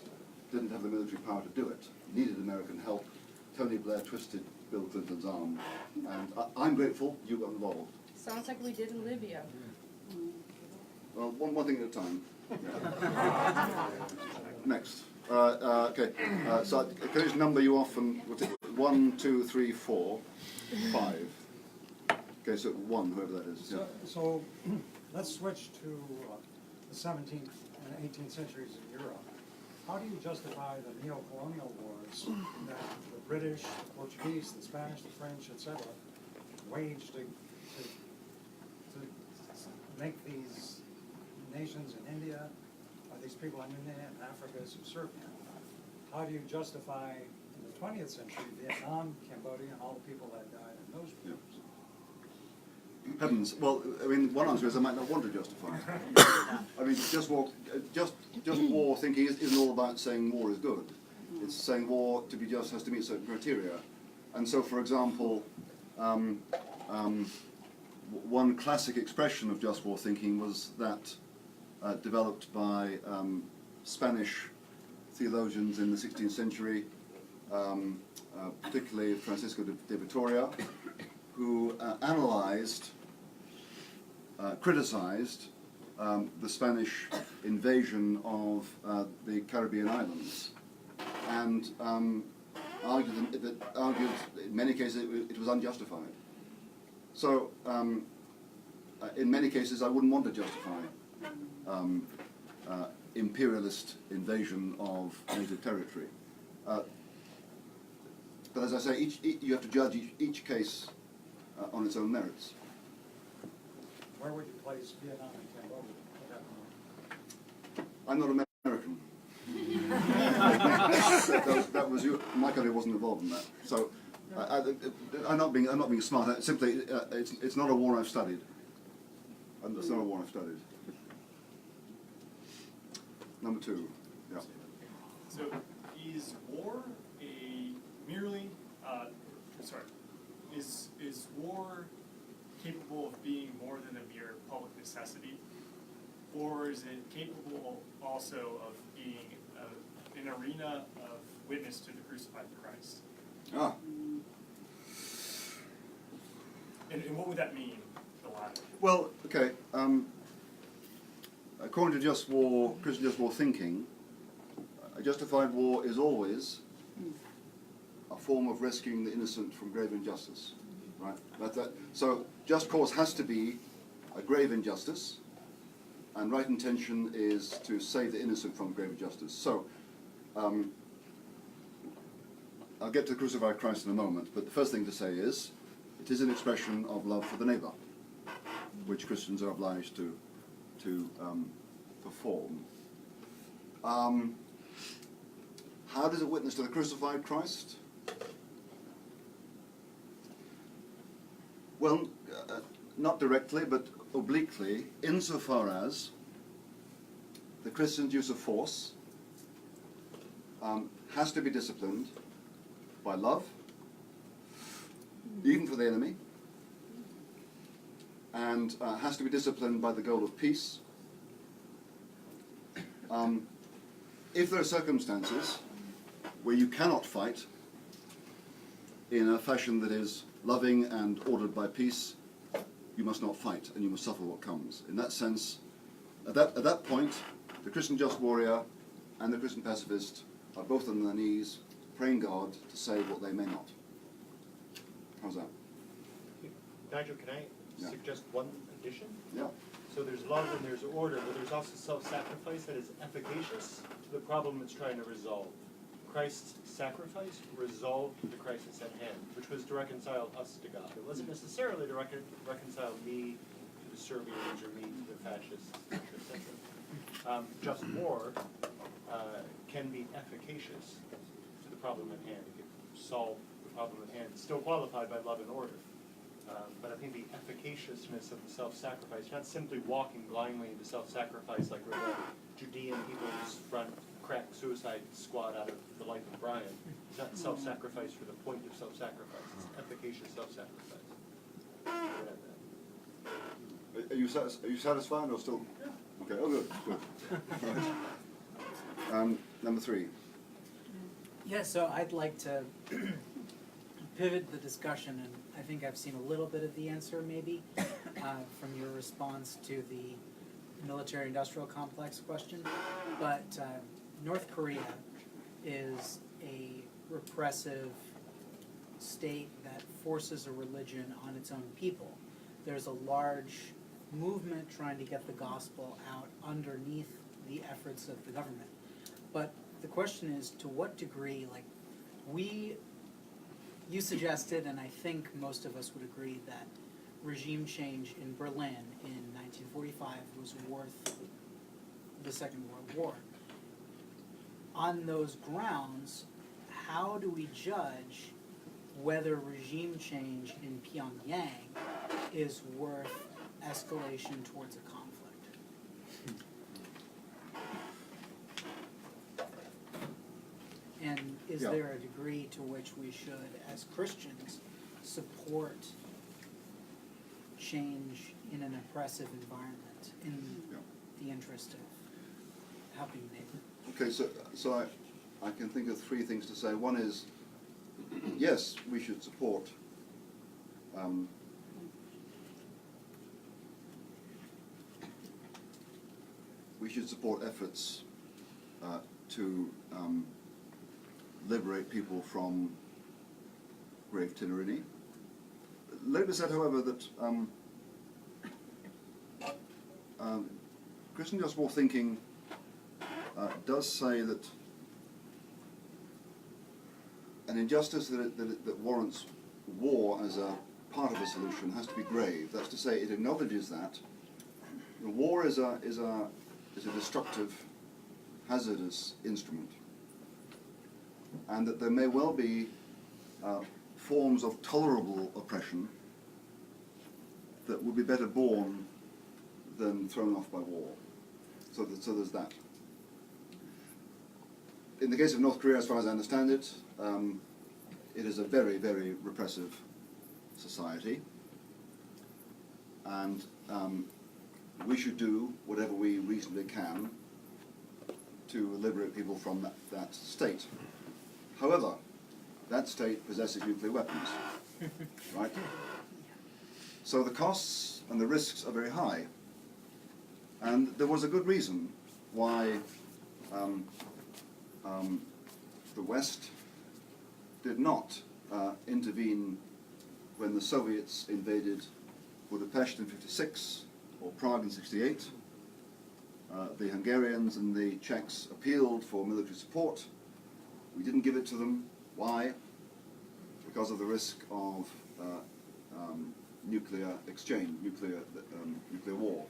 didn't have the military power to do it. Needed American help. Tony Blair twisted Bill Clinton's arm, and I'm grateful you got involved. Sounds like we did in Libya. Well, one thing at a time. Yeah. Next. Okay. So can I just number you off from 1, 2, 3, 4, 5. Okay, so 1, whoever that is. Yeah. So let's switch to the 17th and 18th centuries in Europe. How do you justify the neo-colonial wars that the British, the Portuguese, the Spanish, the French, etc., waged to make these nations in India, these people in India and Africa subservient? How do you justify in the 20th century Vietnam, Cambodia, and all the people that died in those wars? Heavens. Well, I mean, one answer is I might not want to justify it. I mean, just war thinking isn't all about saying war is good. It's saying war, to be just, has to meet certain criteria. And so, for example, one classic expression of just war thinking was that developed by Spanish theologians in the 16th century, particularly Francisco de Vitoria, who analyzed, criticized the Spanish invasion of the Caribbean islands and argued in many cases it was unjustified. So in many cases I wouldn't want to justify imperialist invasion of native territory. But as I say, you have to judge each case on its own merits. Where would you place Vietnam and Cambodia at that moment? I'm not American. that was you. My country wasn't involved in that. So I'm not being smart. Simply, it's not a war I've studied. It's not a war I've studied. Number two. Yeah. So is war is war capable of being more than a mere public necessity, or is it capable also of being an arena of witness to the crucified Christ? Ah. And what would that mean, the latter? Well, okay. According to Christian just war thinking, a justified war is always a form of rescuing the innocent from grave injustice, right? So just cause has to be a grave injustice, and right intention is to save the innocent from grave injustice. So I'll get to the crucified Christ in a moment, but the first thing to say is it is an expression of love for the neighbour, which Christians are obliged to perform. How does it witness to the crucified Christ? Well, not directly, but obliquely, insofar as the Christian's use of force has to be disciplined by love, even for the enemy, and has to be disciplined by the goal of peace. If there are circumstances where you cannot fight in a fashion that is loving and ordered by peace, you must not fight, and you must suffer what comes. In that sense, at that point, the Christian just warrior and the Christian pacifist are both on their knees, praying God to save what they may not. How's that? Nigel, can I suggest one addition? Yeah. So there's love and there's order, but there's also self-sacrifice that is efficacious to the problem it's trying to resolve. Christ's sacrifice resolved the crisis at hand, which was to reconcile us to God. It wasn't necessarily to reconcile me to the Serbians or me to the fascists, etc. Just war can be efficacious to the problem at hand. It can solve the problem at hand. It's still qualified by love and order. But I think the efficaciousness of the self-sacrifice, not simply walking blindly into self-sacrifice like we're the Judean People's Front crack suicide squad out of the life of Brian. It's not self-sacrifice for the point of self-sacrifice. It's efficacious self-sacrifice. Are you satisfied or still? Yeah. Okay, oh good, good. Right. Number three. Yeah, so I'd like to pivot the discussion, and I think I've seen a little bit of the answer maybe from your response to the military-industrial complex question, but North Korea is a repressive state that forces a religion on its own people. There's a large movement trying to get the gospel out underneath the efforts of the government. But the question is, to what degree, you suggested, and I think most of us would agree, that regime change in Berlin in 1945 was worth the Second World War. On those grounds, how do we judge whether regime change in Pyongyang is worth escalation towards a conflict? And is there a degree to which we should, as Christians, support change in an oppressive environment in the interest of helping the neighbor? Okay, so I can think of three things to say. One is, yes, we should support efforts to liberate people from grave tyranny. Let it be said, however, that Christian just war thinking does say that an injustice that warrants war as a part of a solution has to be grave. That's to say, it acknowledges that war is a destructive, hazardous instrument, and that there may well be forms of tolerable oppression that would be better borne than thrown off by war. So there's that. In the case of North Korea, as far as I understand it, it is a very, very repressive society, and we should do whatever we reasonably can to liberate people from that state. However, that state possesses nuclear weapons, right? So the costs and the risks are very high, and there was a good reason why the West did not intervene when the Soviets invaded Budapest in '56 or Prague in '68. The Hungarians and the Czechs appealed for military support. We didn't give it to them. Why? Because of the risk of nuclear exchange, nuclear war.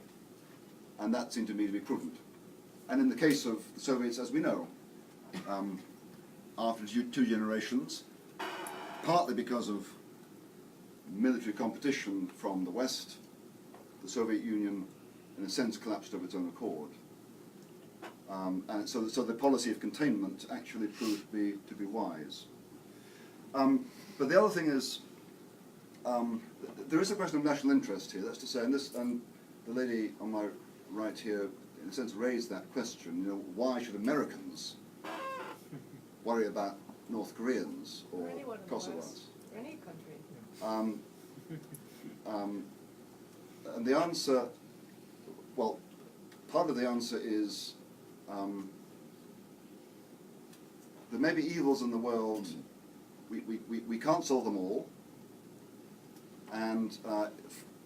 And that seemed to me to be prudent. And in the case of the Soviets, as we know, after two generations, partly because of military competition from the West, the Soviet Union, in a sense, collapsed of its own accord. And so the policy of containment actually proved to be wise. But the other thing is, there is a question of national interest here. That's to say, and the lady on my right here, in a sense, raised that question. You know, why should Americans worry about North Koreans or Kosovars? Or any country. And the answer, well, part of the answer is there may be evils in the world. We can't solve them all, and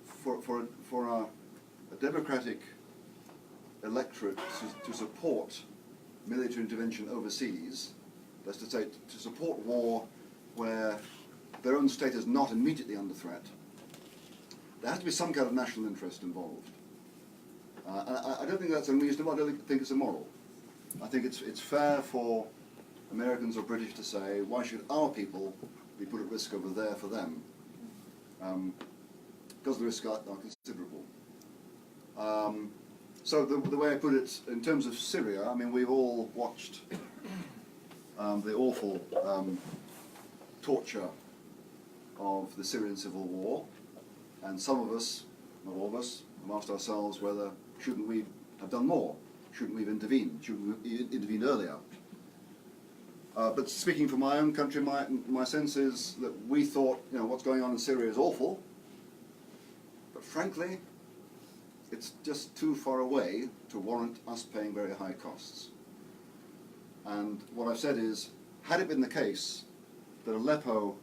for a democratic electorate to support military intervention overseas, that's to say, to support war where their own state is not immediately under threat, there has to be some kind of national interest involved. I don't think that's unreasonable. I don't think it's immoral. I think it's fair for Americans or British to say, why should our people be put at risk over there for them? Because the risks are considerable. So the way I put it, in terms of Syria, I mean, we've all watched the awful torture of the Syrian civil war, and some of us, not all of us, have asked ourselves whether shouldn't we have done more? Shouldn't we have intervened? Shouldn't we have intervened earlier? But speaking for my own country, my sense is that we thought, you know, what's going on in Syria is awful, but frankly, it's just too far away to warrant us paying very high costs. And what I've said is, had it been the case that Aleppo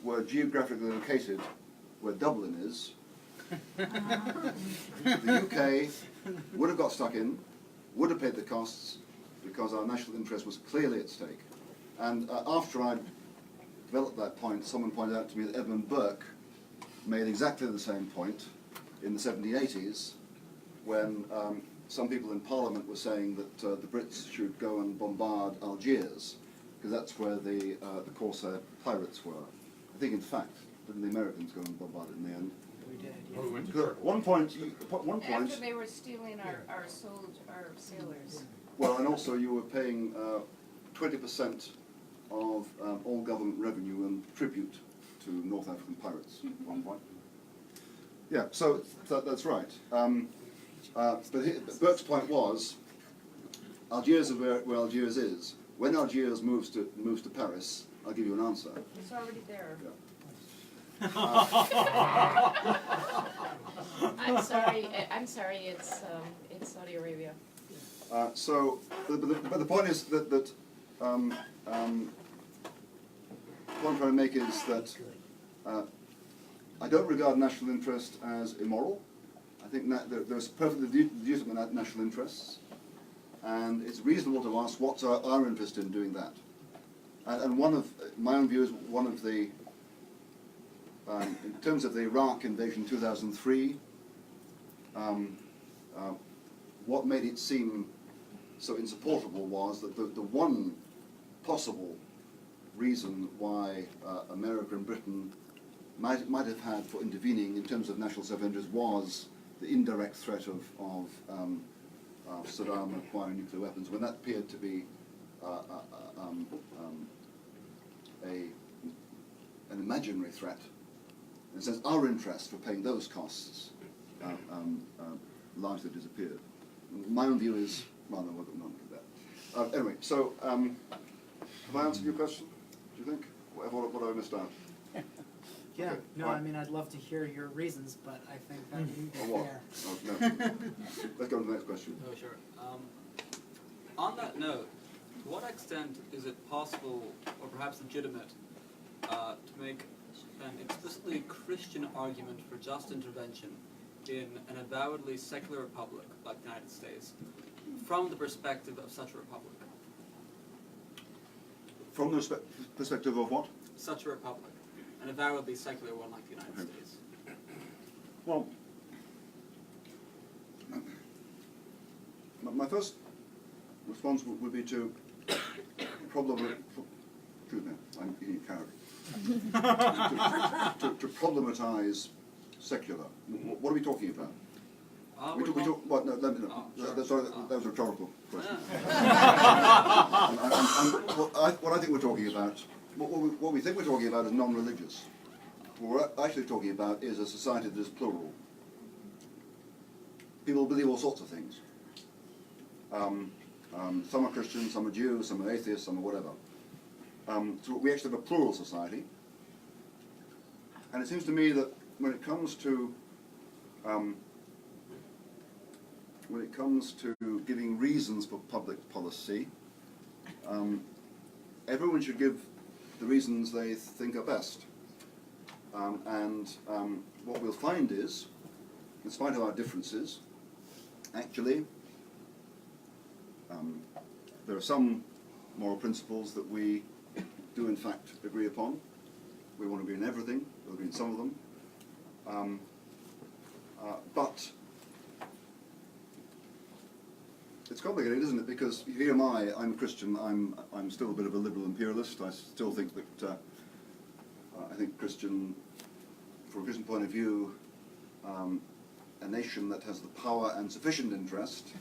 were geographically located where Dublin is, the UK would have got stuck in, would have paid the costs, because our national interest was clearly at stake. And after I developed that point, someone pointed out to me that Edmund Burke made exactly the same point in the 1780s, when some people in Parliament were saying that the Brits should go and bombard Algiers, because that's where the Corsair pirates were. I think, in fact, didn't the Americans go and bombard it in the end? We did, Oh, we went to Good. Turkey. One point. After they were stealing our sailors. Well, and also you were paying 20% of all government revenue and tribute to North African pirates at one point. Yeah, so that's right. But Burke's point was, Algiers is where Algiers is. When Algiers moves to Paris, I'll give you an answer. It's already there. Yeah. I'm sorry, it's Saudi Arabia. But the point is that I'm trying to make is that I don't regard national interest as immoral. I think that there's perfectly legitimate national interests, and it's reasonable to ask what's our interest in doing that. And one of my own view is one of the, in terms of the Iraq invasion in 2003, what made it seem so insupportable was that the one possible reason why America and Britain might have had for intervening in terms of national self-interest was the indirect threat of Saddam acquiring nuclear weapons, when that appeared to be an imaginary threat. In a sense, our interest for paying those costs largely disappeared. My own view is, well, no, we'll not look at that. Anyway, so have I answered your question, do you think? What have I missed out? Yeah, Okay, no, all right. I mean, I'd love to hear your reasons, but I think that would be Or what? fair. Oh, no. Let's go to the next question. Oh, sure. On that note, to what extent is it possible, or perhaps legitimate, to make an explicitly Christian argument for just intervention in an avowedly secular republic like the United States, from the perspective of such a republic? From the perspective of what? Such a republic. An avowedly secular one like the United Okay. States. Well, my first response would be to excuse me, I'm eating a carrot. to problematize secular. What are we talking about? What? No, let me know. Sure. Sorry, that was a rhetorical question. What I think we're talking about, what we think we're talking about is non-religious. What we're actually talking about is a society that is plural. People believe all sorts of things. Some are Christians, some are Jews, some are atheists, some are whatever. So we actually have a plural society. And it seems to me that when it comes to giving reasons for public policy, everyone should give the reasons they think are best. What we'll find is, in spite of our differences, actually, there are some moral principles that we do in fact agree upon. We want to agree in everything, we'll agree in some of them. But it's complicated, isn't it? Because here I'm Christian, I'm still a bit of a liberal imperialist. I still think that I think from a Christian point of view, a nation that has the power and sufficient interest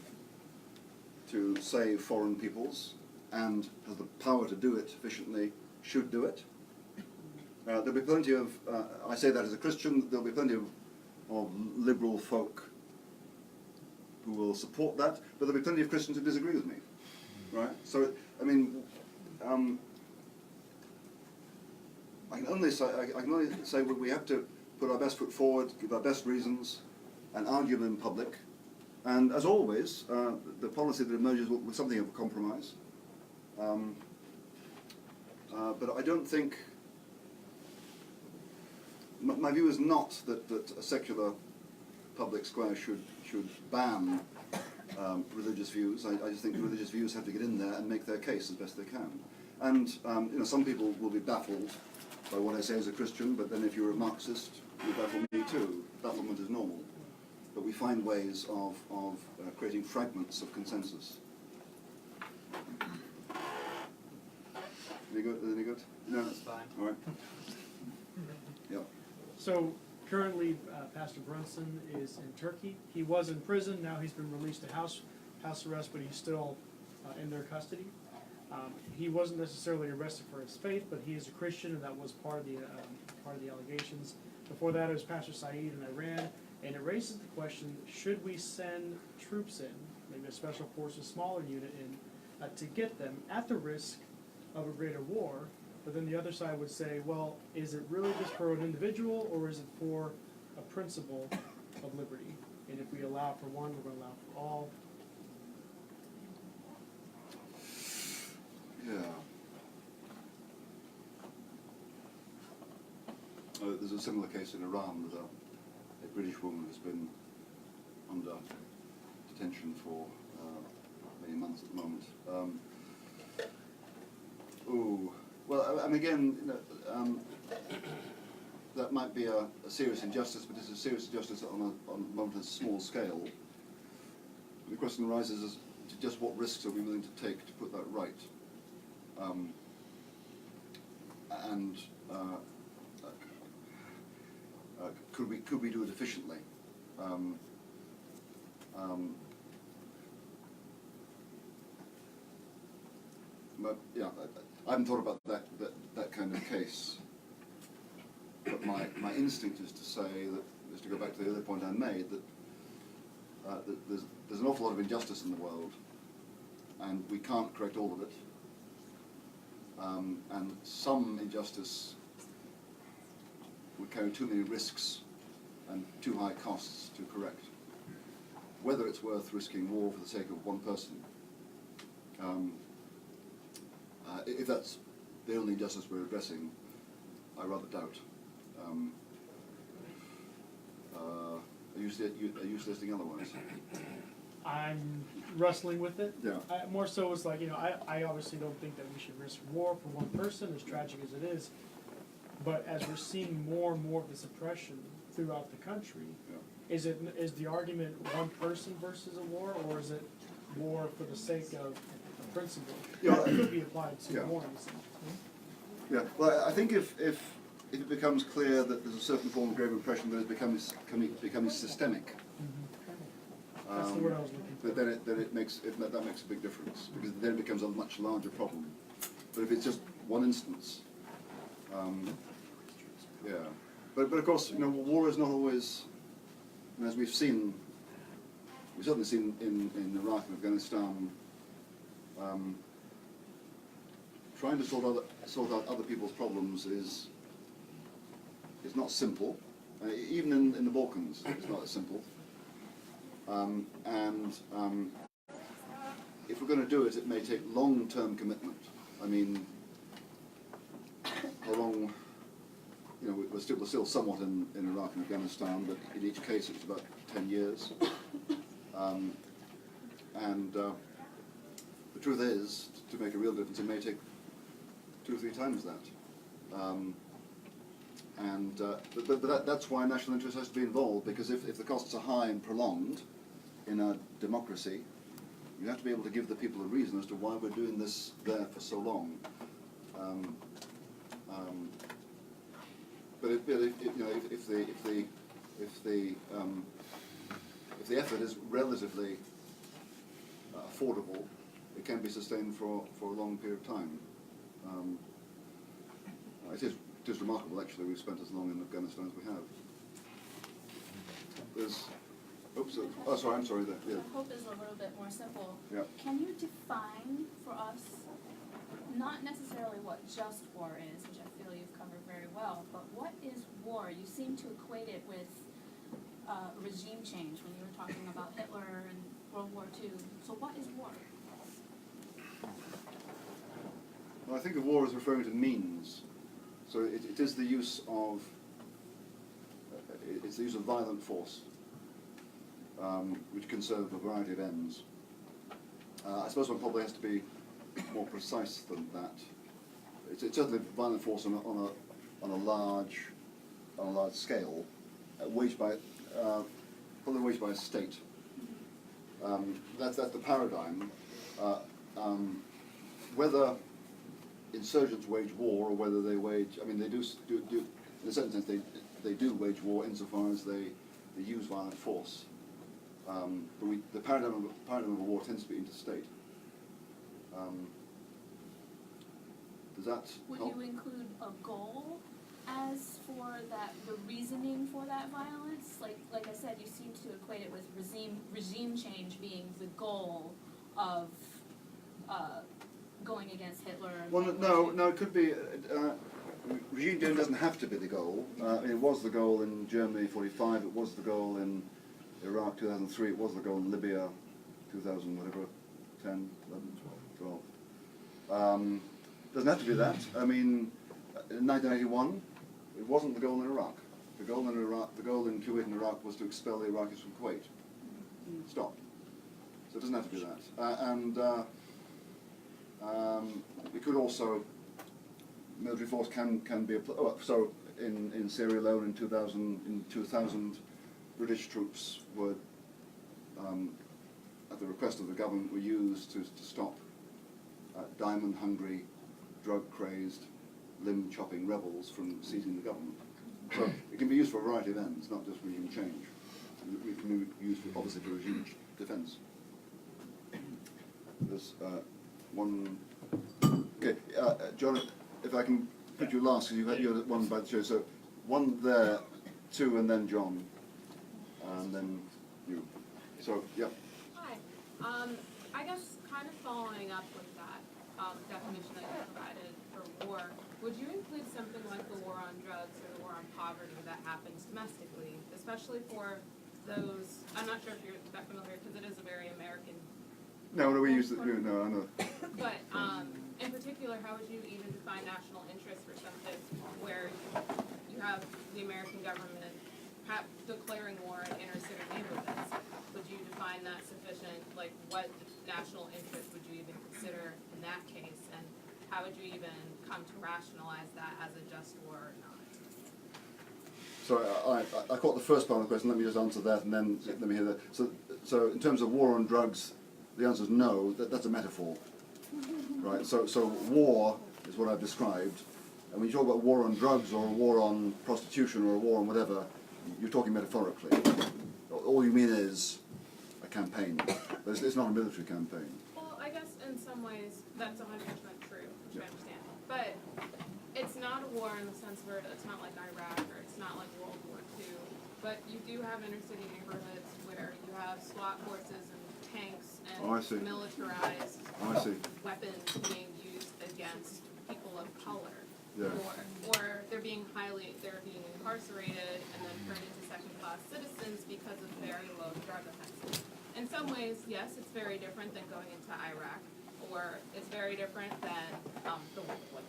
to save foreign peoples and has the power to do it efficiently should do it. There'll be plenty of, I say that as a Christian, there'll be plenty of liberal folk who will support that, but there'll be plenty of Christians who disagree with me, right? So, I mean, I can only say we have to put our best foot forward, give our best reasons, and argue them in public. And as always, the policy that emerges with something of a compromise. But I don't think, my view is not that a secular public square should ban religious views. I just think religious views have to get in there and make their case as best they can. And some people will be baffled by what I say as a Christian, but then if you're a Marxist, you baffle me too. Bafflement is normal. But we find ways of creating fragments of consensus. Any good? Any good? No? That's fine. All right. Yeah. So currently, Pastor Brunson is in Turkey. He was in prison. Now he's been released to house arrest, but he's still in their custody. He wasn't necessarily arrested for his faith, but he is a Christian, and that was part of the allegations. Before that, it was Pastor Saeed in Iran, and it raises the question: should we send troops in, maybe a special force, a smaller unit in, to get them at the risk of a greater war? But then the other side would say, well, is it really just for an individual, or is it for a principle of liberty? And if we allow for one, we're going to allow for all. Yeah. There's a similar case in Iran with a British woman who's been under detention for many months at the moment. And again, that might be a serious injustice, but it's a serious injustice on a small scale. The question arises as to just what risks are we willing to take to put that right? Could we do it efficiently? But yeah, I haven't thought about that kind of case. But my instinct is to say that, just to go back to the earlier point I made, that there's an awful lot of injustice in the world, and we can't correct all of it. And some injustice would carry too many risks and too high costs to correct. Whether it's worth risking war for the sake of one person, if that's the only injustice we're addressing, I rather doubt. Are you suggesting otherwise? I'm wrestling with it. Yeah. More so it's like, I obviously don't think that we should risk war for one person, as tragic as it is. But as we're seeing more and more of this oppression throughout the country, Yeah. is the argument one person versus a war, or is it war for the sake of a principle? Yeah. That could be applied to Yeah. war. Yeah. Well, I think if it becomes clear that there's a certain form of grave oppression that is becoming systemic, That's the word I was looking for. but then that makes a big difference, because then it becomes a much larger problem. But if it's just one instance, yeah. But of course, war is not always, as we've certainly seen in Iraq and Afghanistan, trying to sort out other people's problems is not simple. Even in the Balkans, it's not as simple. If we're going to do it, it may take long-term commitment. I mean, how long? We're still somewhat in Iraq and Afghanistan, but in each case it's about 10 years. The truth is, to make a real difference, it may take 2 or 3 times that. But that's why national interest has to be involved, because if the costs are high and prolonged in a democracy, you have to be able to give the people a reason as to why we're doing this there for so long. But if the effort is relatively affordable, it can be sustained for a long period of time. It is remarkable, actually, we've spent as long in Afghanistan as we have. I'm sorry. Yeah. The hope is a little bit more simple. Yeah. Can you define for us, not necessarily what just war is, which I feel you've covered very well, but what is war? You seem to equate it with regime change when you were talking about Hitler and World War II. So what is war? Well, I think the war is referring to means. So it is the use of violent force, which can serve a variety of ends. I suppose one probably has to be more precise than that. It's certainly violent force on a large scale, probably waged by a state. That's the paradigm. Whether insurgents wage war or whether they wage, they do in a certain sense they do wage war insofar as they use violent force. But the paradigm of a war tends to be interstate. Does that Would help? you include a goal as for the reasoning for that violence? Like I said, you seem to equate it with regime change being the goal of going against Hitler. Well, no, it could be. Regime change doesn't have to be the goal. It was the goal in Germany 45. It was the goal in Iraq 2003. It was the goal in Libya 2000, whatever, 10, 11, 12. Doesn't have to be that. I mean, in 1981, it wasn't the goal in Iraq. The goal in Kuwait and Iraq was to expel the Iraqis from Kuwait. Stop. So it doesn't have to be that. It could also, military force can be so in Syria alone in 2000 British troops were at the request of the government were used to stop diamond-hungry, drug-crazy, limb-chopping rebels from seizing the government. So it can be used for a variety of ends, not just regime change. It can be used, obviously, for regime defense. There's one. Okay, John, if I can put you last, because you're the one by the chair. So one there, two, and then John, and then you. So yeah. Hi. I guess kind of following up with that definition that you provided for war, would you include something like the war on drugs or the war on poverty that happens domestically, especially for those, I'm not sure if you're that familiar because it is a very American. No, we use it. No, I know. But in particular, how would you even define national interest for something where you have the American government declaring war in inner city neighborhoods? Would you define that sufficient? Like, what national interest would you even consider in that case? And how would you even come to rationalize that as a just war or not? So I caught the first part of the question. Let me just answer that, and then let me hear that. So in terms of war on drugs, the answer is no. That's a metaphor, right? So war is what I've described, and when you talk about war on drugs or a war on prostitution or a war on whatever, you're talking metaphorically. All you mean is a campaign, but it's not a military campaign. Well, I guess in some ways that's 100% true, which I understand. But it's not a war in the sense where it's not like Iraq or it's not like World War II. But you do have inner city neighborhoods where you have SWAT forces and tanks and militarized weapons being used against people of color. Yeah. Or they're being incarcerated and then turned into second-class citizens because of very low drug offenses. In some ways, yes, it's very different than going into Iraq, or it's very different than the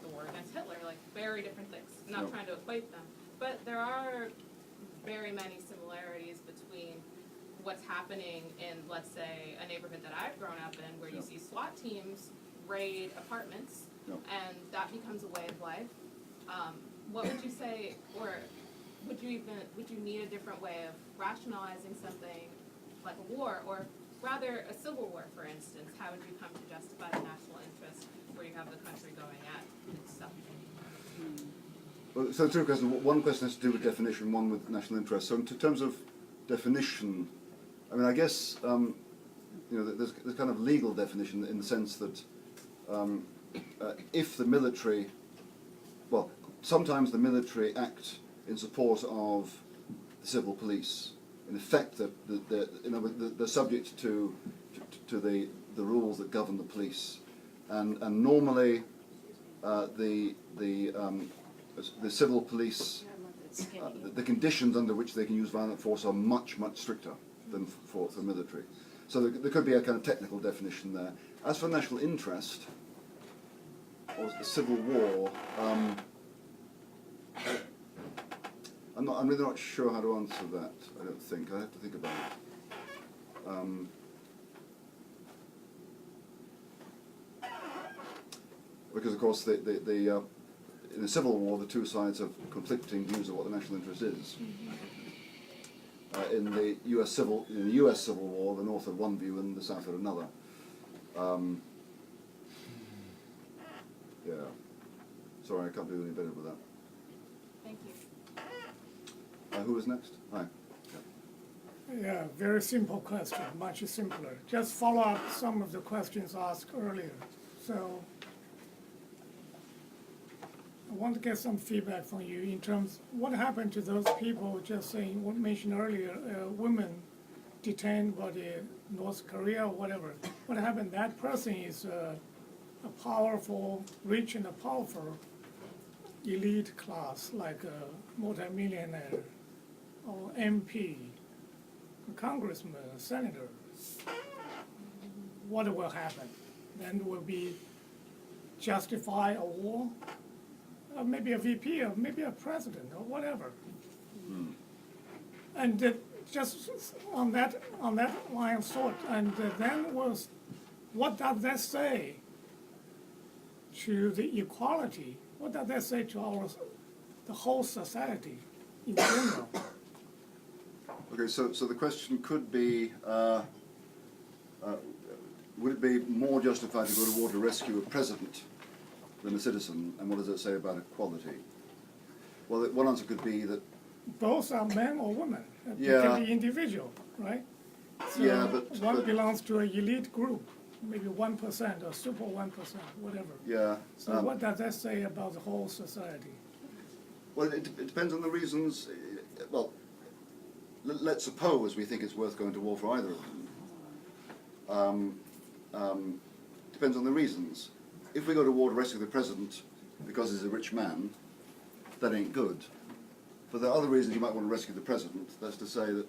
war against Hitler, like very different things. I'm not trying to equate them, but there are very many similarities between what's happening in, let's say, a neighborhood that I've grown up in, where you see SWAT teams raid apartments, and that becomes a way of life. What would you say, or would you need a different way of rationalizing something like a war, or rather a civil war, for instance? How would you come to justify the national interest where you have the country going at itself? Well, so two questions. One question has to do with definition, one with national interest. So in terms of definition, I mean, I guess there's kind of legal definition in the sense that if the military, well, sometimes the military act in support of the civil police. In effect, they're subject to the rules that govern the police, and normally the civil police, the conditions under which they can use violent force are much stricter than for the military. So there could be a kind of technical definition there. As for national interest or civil war, I'm really not sure how to answer that. I don't think. I have to think about it. Because of course, in the civil war, the two sides have conflicting views of what the national interest is. In the U.S. Civil War, the North had one view and the South had another. Yeah. Sorry, I can't do any better with that. Thank you. Who is next? Hi. Yeah, very simple question, much simpler. Just follow up some of the questions asked earlier. So I want to get some feedback from you in terms what happened to those people just saying, what mentioned earlier, women detained by the North Korea or whatever. What happened? That person is a powerful, rich and powerful elite class, like a multimillionaire or MP, a congressman, a senator. What will happen? Then will be justify a war, maybe a VP or maybe a president or whatever. And just on that line of thought, and then was, what does that say to the equality? What does that say to the whole society in general? Okay, so the question could be, would it be more justified to go to war to rescue a president than a citizen, and what does it say about equality? Well, one answer could be that Both are men or women. It Yeah. can be individual, right? So Yeah, but- one but- belongs to an elite group, maybe 1% or super 1%, whatever. yeah. So what does that say about the whole society? Well, it depends on the reasons. Well, let's suppose we think it's worth going to war for either of them. Depends on the reasons. If we go to war to rescue the president because he's a rich man, that ain't good. But there are other reasons you might want to rescue the president. That's to say that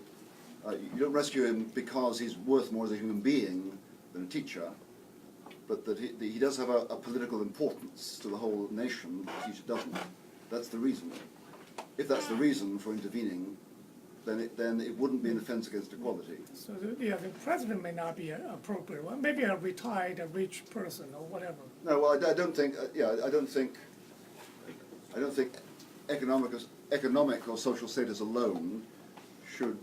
you don't rescue him because he's worth more as a human being than a teacher, but that he does have a political importance to the whole nation, the teacher doesn't. That's the reason. If that's the reason for intervening, then it wouldn't be an offence against equality. So the president may not be an appropriate one, maybe a retired, a rich person or whatever. No, well, I don't think. I don't think economic or social status alone should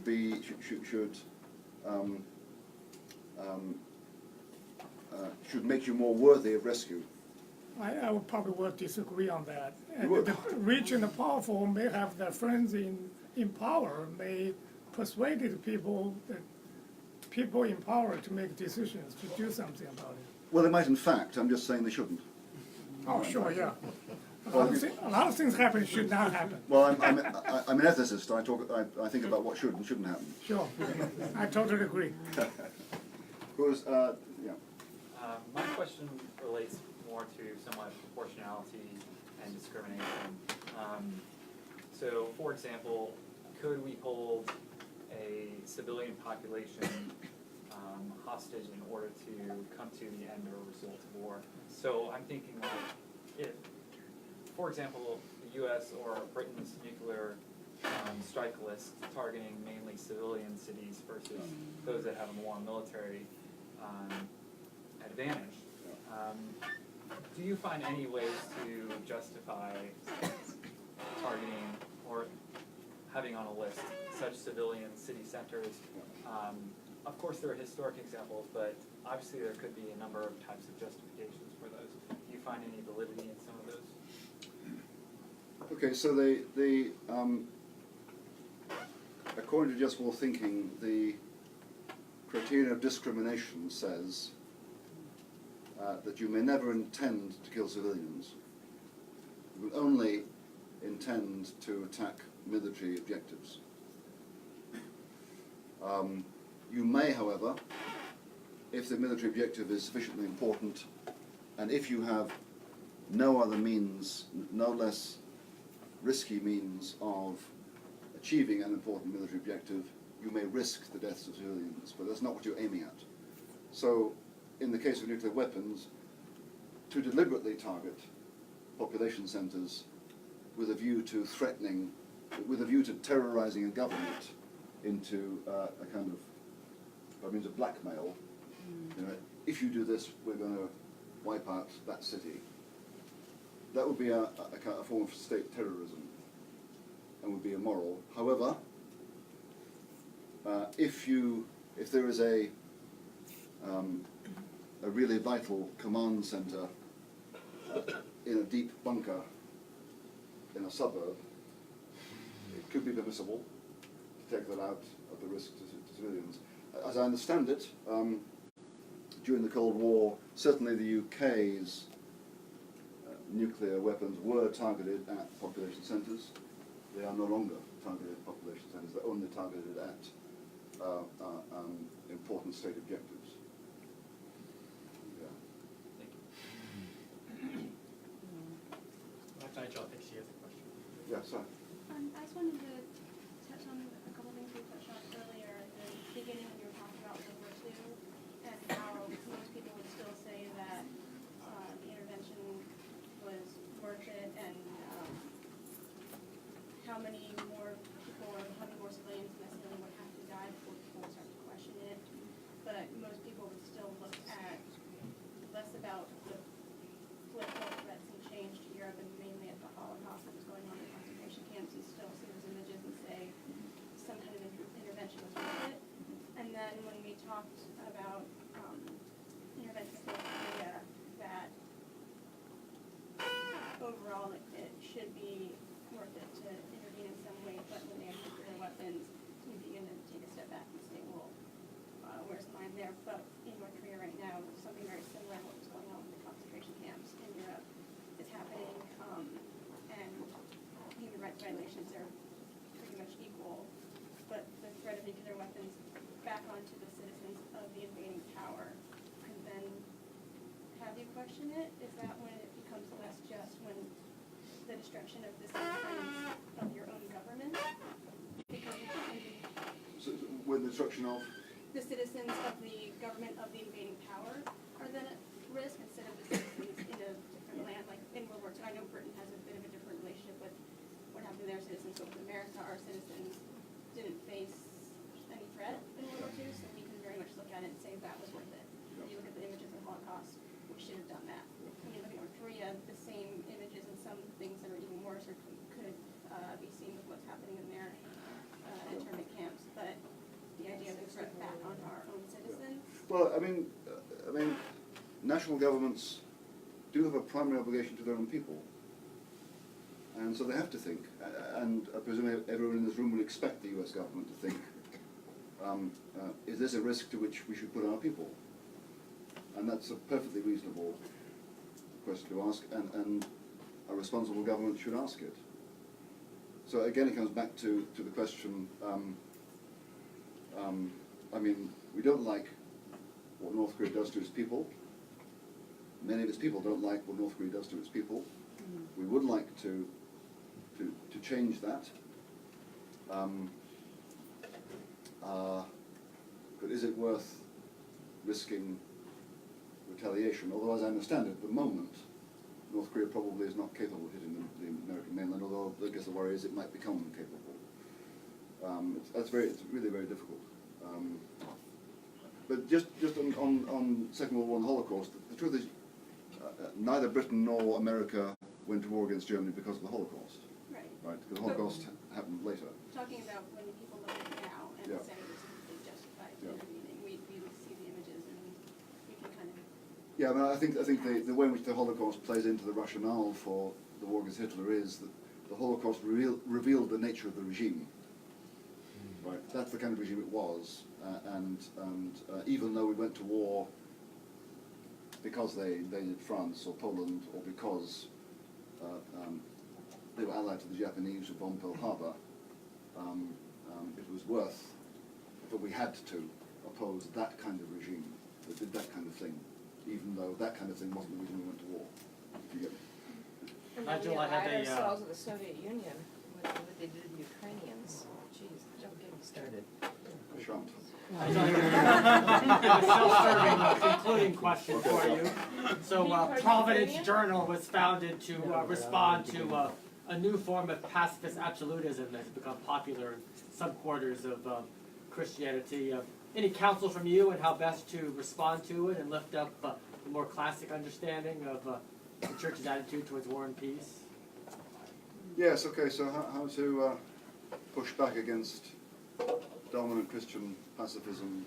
make you more worthy of rescue. I would probably disagree on that. You And would? the rich and the powerful may have their friends in power, may persuade the people in power to make decisions, to do something about it. Well, they might, in fact. I'm just saying they shouldn't. Oh, sure, yeah. A lot of things happen should not happen. Well, I'm an ethicist. I think about what should and shouldn't happen. Sure, I totally agree. Because, yeah. My question relates more to somewhat proportionality and discrimination. So, for example, could we hold a civilian population hostage in order to come to the end or result of war? So I'm thinking like if, for example, the U.S. or Britain's nuclear strike list targeting mainly civilian cities versus those that have a more military advantage. Do you find any ways to justify targeting or having on a list such civilian city centers? Of course, there are historic examples, but obviously there could be a number of types of justifications for those. Do you find any validity in some of those? Okay, so according to just more thinking, the criterion of discrimination says that you may never intend to kill civilians. You will only intend to attack military objectives. You may, however, if the military objective is sufficiently important, and if you have no other means, no less risky means of achieving an important military objective, you may risk the deaths of civilians, but that's not what you're aiming at. So, in the case of nuclear weapons, to deliberately target population centers with a view to threatening, with a view to terrorizing a government into a kind of, by means of blackmail, you know, if you do this, we're going to wipe out that city. That would be a form of state terrorism and would be immoral. However, if there is a really vital command center in a deep bunker in a suburb, it could be permissible to take that out at the risk to civilians. As I understand it, during the Cold War, certainly the UK's nuclear weapons were targeted at population centres. They are no longer targeted at population centres. They're only targeted at important state objectives. Yeah. Nigel, I think she has a question. Yeah, sorry. I just wanted to touch on a couple things we touched on earlier at the beginning when you were talking about World War II and how most people would still say that the intervention how many more people or how many more civilians necessarily would have to die before people would start to question it. But most people would still look at less about the political threats and change to Europe and mainly at the Holocaust that was going on in concentration camps. You still see those images and say some kind of intervention was worth it. And then when we talked about intervention in North Korea, that overall it should be worth it to intervene in some way, but when they have nuclear weapons, we begin to take a step back and say, well, where's the line there? But in North Korea right now, something very similar to what was going on with the concentration camps in Europe is happening, and human rights violations are pretty much equal, but the threat of nuclear weapons back onto the citizens of the invading power could then have you question it. Is that when it becomes less just, when the destruction of the citizens of your own government becomes So, with the destruction of? the citizens of the government of the invading power are then at risk instead of the citizens in a different land, like in World War II. I know Britain has a bit of a different relationship with what happened to their citizens, but with America, our citizens didn't face any threat in World War II, so we can very much look at it and say that was worth it. When you look at the images of the Holocaust, we should have done that. When you look at North Korea, the same images and some things that are even worse or could be seen with what's happening in their internment camps, but the idea of the threat back on our own citizens. Well, I mean, national governments do have a primary obligation to their own people, and so they have to think. And I presume everyone in this room would expect the U.S. government to think: is this a risk to which we should put our people? And that's a perfectly reasonable question to ask, and a responsible government should ask it. So again, it comes back to the question. I mean, we don't like what North Korea does to its people. Many of its people don't like what North Korea does to its people. We would like to change that. But is it worth risking retaliation? Although, as I understand it, at the moment, North Korea probably is not capable of hitting the American mainland, although I guess the worry is it might become capable. It's really very difficult. But just on Second World War and the Holocaust, the truth is neither Britain nor America went to war against Germany because of the Holocaust. Right. Right, because the Holocaust happened later. Talking about when people look at it now and Yeah. say it's completely justified Yeah. intervening, we see the images and we can kind of. Yeah, I mean, I think the way in which the Holocaust plays into the rationale for the war against Hitler is that the Holocaust revealed the nature of the regime. Right, that's the kind of regime it was, and even though we went to war because they invaded France or Poland, or because they were allied to the Japanese who bombed Pearl Harbor, it was worth, but we had to oppose that kind of regime that did that kind of thing, even though that kind of thing wasn't the reason we went to war. If you get me? And then Nigel, we I had allied a, ourselves with the Soviet Union, with what they did to the Ukrainians. Jeez, don't get me started. I shan't. A self-serving concluding question for you. So Providence Journal was founded to respond to a new form of pacifist absolutism that has become popular in some quarters of Christianity. Any counsel from you on how best to respond to it and lift up the more classic understanding of the Church's attitude towards war and peace? Yes, okay, so how to push back against dominant Christian pacifism.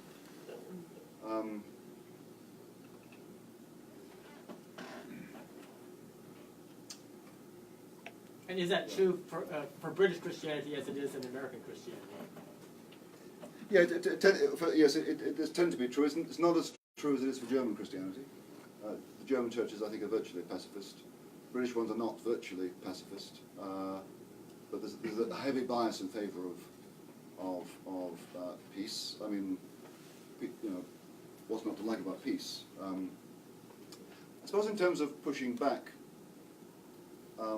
And is that true for British Christianity as it is in American Christianity? Yeah, yes, it does tend to be true. It's not as true as it is for German Christianity. The German churches, I think, are virtually pacifist. British ones are not virtually pacifist, but there's a heavy bias in favour of peace. I mean, what's not to like about peace? I suppose in terms of pushing back, I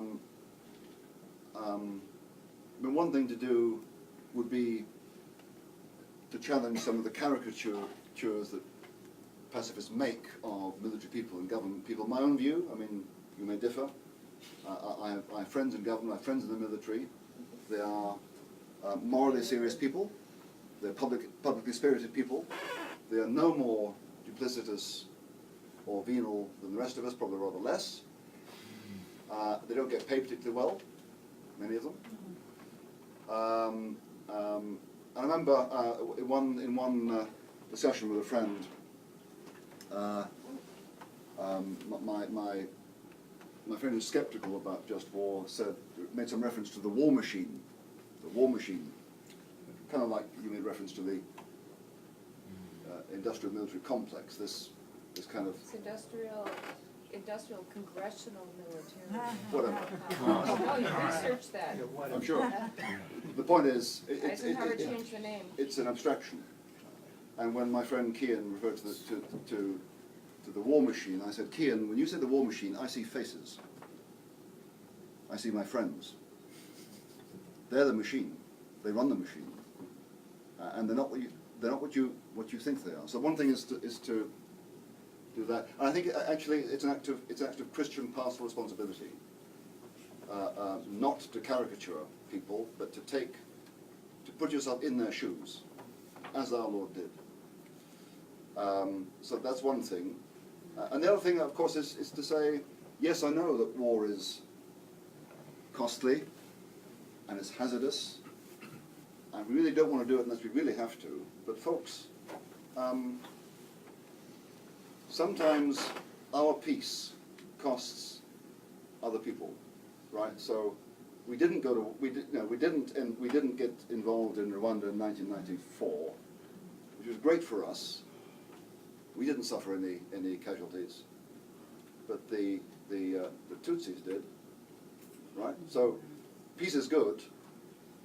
mean, one thing to do would be to challenge some of the caricatures that pacifists make of military people and government people. My own view, I mean, you may differ. I have friends in government, I have friends in the military, They are morally serious people. They're publicly spirited people. They are no more duplicitous or venal than the rest of us, probably rather less. They don't get paid particularly well, many of them. I remember in one discussion with a friend, my friend who's skeptical about just war made some reference to the war machine. The war machine, kind of like you made reference to the industrial military complex. This kind of It's industrial congressional military. whatever. Oh, you researched that. I'm sure. The point is, Eisenhower changed the name. it's an abstraction. And when my friend Kian referred to the war machine, I said, Kian, when you say the war machine, I see faces. I see my friends. They're the machine. They run the machine, and they're not what you think they are. So one thing is to do that. And I think actually it's an act of Christian pastoral responsibility, not to caricature people, but to put yourself in their shoes, as our Lord did. So that's one thing. And the other thing, of course, is to say, yes, I know that war is costly and it's hazardous, and we really don't want to do it unless we really have to. But folks, sometimes our peace costs other people, right? So we didn't get involved in Rwanda in 1994, which was great for us. We didn't suffer any casualties, but the Tutsis did, right? So peace is good,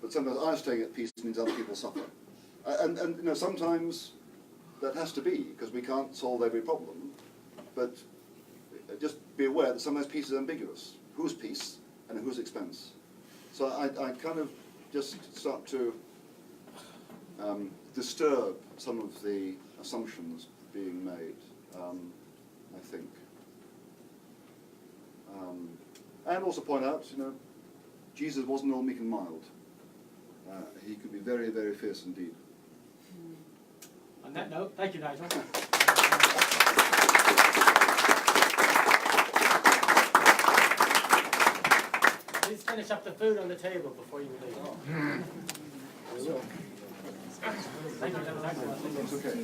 but sometimes our staying at peace means other people suffer, and sometimes that has to be because we can't solve every problem. But just be aware that sometimes peace is ambiguous. Whose peace and at whose expense? So I kind of just start to disturb some of the assumptions being made, I think. And also point out, Jesus wasn't all meek and mild. He could be very, very fierce indeed. On that note, thank you, Nigel. Please finish up the food on the table before you leave. Thank you. That was excellent. It's okay.